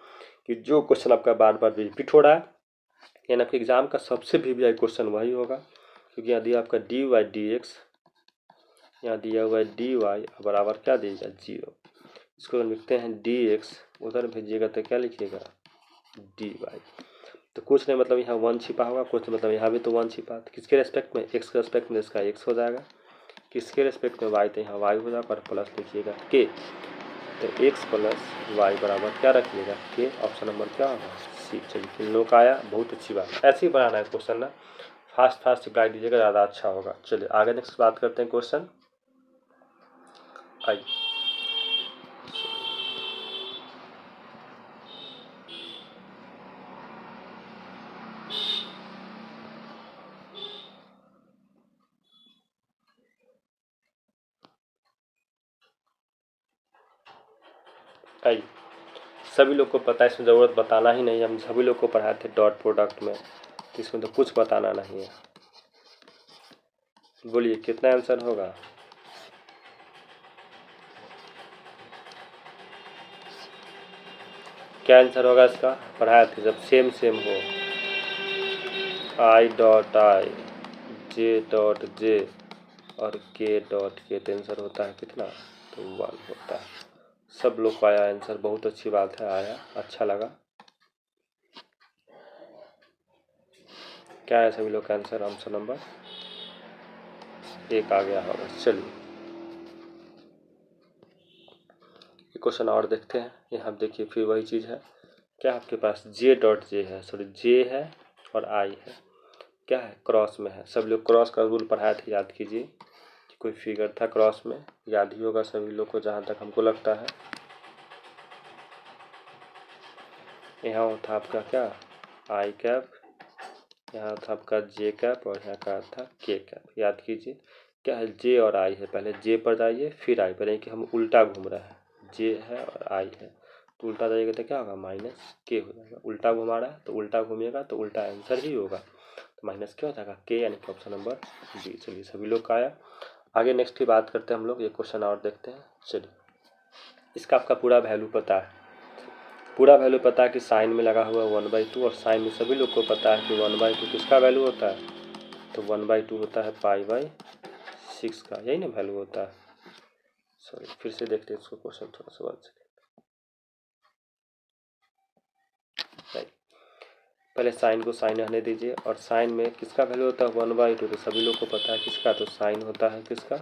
कि जो क्वेश्चन आपका बार बार रिपीट हो रहा है यानी आपके एग्जाम का सबसे वीवीआई क्वेश्चन वही होगा, क्योंकि यहाँ दिया आपका dy/dx, यहाँ दिया हुआ है dy बराबर क्या देगा 0, इसको लिखते हैं dx, उधर भेजिएगा तो क्या लिखिएगा dy। तो कुछ नहीं मतलब यहाँ 1 छिपा होगा, कुछ मतलब यहाँ भी तो 1 छिपा, तो किसके रेस्पेक्ट में x के रेस्पेक्ट में इसका x हो जाएगा, किसके रेस्पेक्ट में y तो यहाँ y हो जाएगा और प्लस लिखिएगा k, तो x + y बराबर क्या रखिएगा k, ऑप्शन नंबर क्या होगा सी। चलिए लोग आया, बहुत अच्छी बात, ऐसे ही बनाना है क्वेश्चन ना, फास्ट रिप्लाई दीजिएगा ज़्यादा अच्छा होगा। चलिए आगे नेक्स्ट बात करते हैं क्वेश्चन। आइए आइए सभी लोग को पता है, इसमें ज़रूरत बताना ही नहीं, हम सभी लोग को पढ़ाए थे डॉट प्रोडक्ट में, तो इसमें तो कुछ बताना नहीं है। बोलिए कितना आंसर होगा, क्या आंसर होगा इसका, पढ़ाए थे जब सेम हो, I.I J.J और K.K, तो आंसर होता है कितना तो 1 होता है। सब लोग को आया आंसर, बहुत अच्छी बात है, आया अच्छा लगा। क्या है सभी लोग का आंसर, ऑप्शन नंबर 1 आ गया होगा। चलिए क्वेश्चन और देखते हैं। यहाँ देखिए फिर वही चीज़ है, क्या आपके पास J.J है, सॉरी J है और I है, क्या है क्रॉस में है। सब लोग क्रॉस का रूल पढ़ाए थे, याद कीजिए कि कोई फिगर था क्रॉस में, याद ही होगा सभी लोग को जहाँ तक हमको लगता है। यहाँ था आपका क्या I कैप, यहाँ था आपका J कैप और यहाँ का था K कैप। याद कीजिए क्या है J और I है, पहले J पर जाइए फिर I पर, कि हम उल्टा घूम रहे हैं, J है और I है तो उल्टा जाइएगा तो क्या होगा -K हो जाएगा, उल्टा घुमा रहा है तो उल्टा घूमिएगा तो उल्टा आंसर ही होगा, तो माइनस क्या हो जाएगा K, यानी कि ऑप्शन नंबर B। चलिए सभी लोग का आया। आगे नेक्स्ट की बात करते हैं हम लोग, ये क्वेश्चन और देखते हैं। चलिए इसका आपका पूरा वैल्यू पता है, पूरा वैल्यू पता है कि साइन में लगा हुआ 1/2 और साइन में सभी लोग को पता है कि 1/2 किसका वैल्यू होता है तो 1/2 होता है π/6 का, यही ना वैल्यू होता है। सॉरी फिर से देखते हैं इसको क्वेश्चन थोड़ा सा 1 सेकेंड। पहले साइन को साइन रहने दीजिए, और साइन में किसका वैल्यू होता है 1/2, तो सभी लोग को पता है किसका तो साइन होता है किसका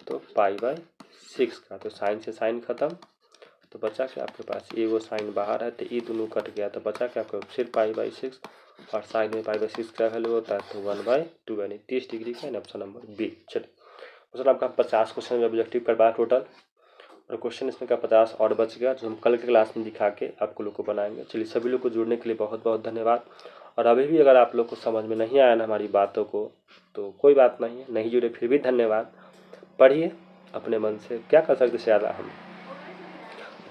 तो π/6 का, तो साइन से साइन खत्म, तो बचा क्या आपके पास, ये वो साइन बाहर है तो ये दोनों कट गया, तो बचा क्या आपको फिर π/6 और साइन में π/6 का वैल्यू होता है तो 1/2 यानी 30 डिग्री का है ऑप्शन नंबर बी। चलिए क्वेश्चन आपका 50 क्वेश्चन में ऑब्जेक्टिव कर पाया टोटल, और क्वेश्चन इसमें का 50 और बच गया जो हम कल के क्लास में दिखा के आपको लोग को बनाएंगे। चलिए सभी लोग को जुड़ने के लिए बहुत बहुत धन्यवाद। और अभी भी अगर आप लोग को समझ में नहीं आया ना हमारी बातों को तो कोई बात नहीं है, नहीं जुड़े फिर भी धन्यवाद। पढ़िए अपने मन से, क्या कर सकते ज़्यादा हम।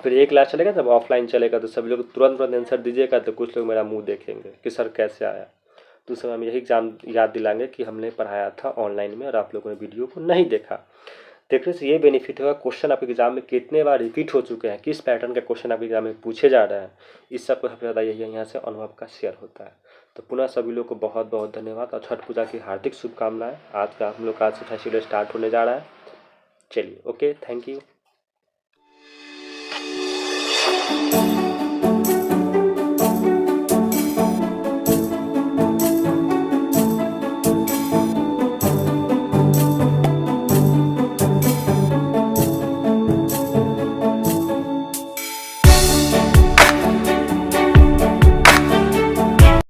फिर एक क्लास चलेगा जब ऑफलाइन चलेगा तो सभी लोग तुरंत आंसर दीजिएगा, तो कुछ लोग मेरा मुंह देखेंगे कि सर कैसे आया। तो उस समय हम यही एग्जाम याद दिलाएंगे कि हमने पढ़ाया था ऑनलाइन में और आप लोगों ने वीडियो को नहीं देखा। देखने से ये बेनिफिट होगा, क्वेश्चन आपके एग्जाम में कितने बार रिपीट हो चुके हैं, किस पैटर्न का क्वेश्चन आपके एग्जाम में पूछे जा रहे हैं, इस सब को सबसे ज़्यादा यही यहाँ से अनुभव का शेयर होता है। तो पुनः सभी लोग को बहुत बहुत धन्यवाद और छठ पूजा की हार्दिक शुभकामनाएं। आज का हम लोग का आज से फेस्टिवल स्टार्ट होने जा रहा है। चलिए ओके, थैंक यू।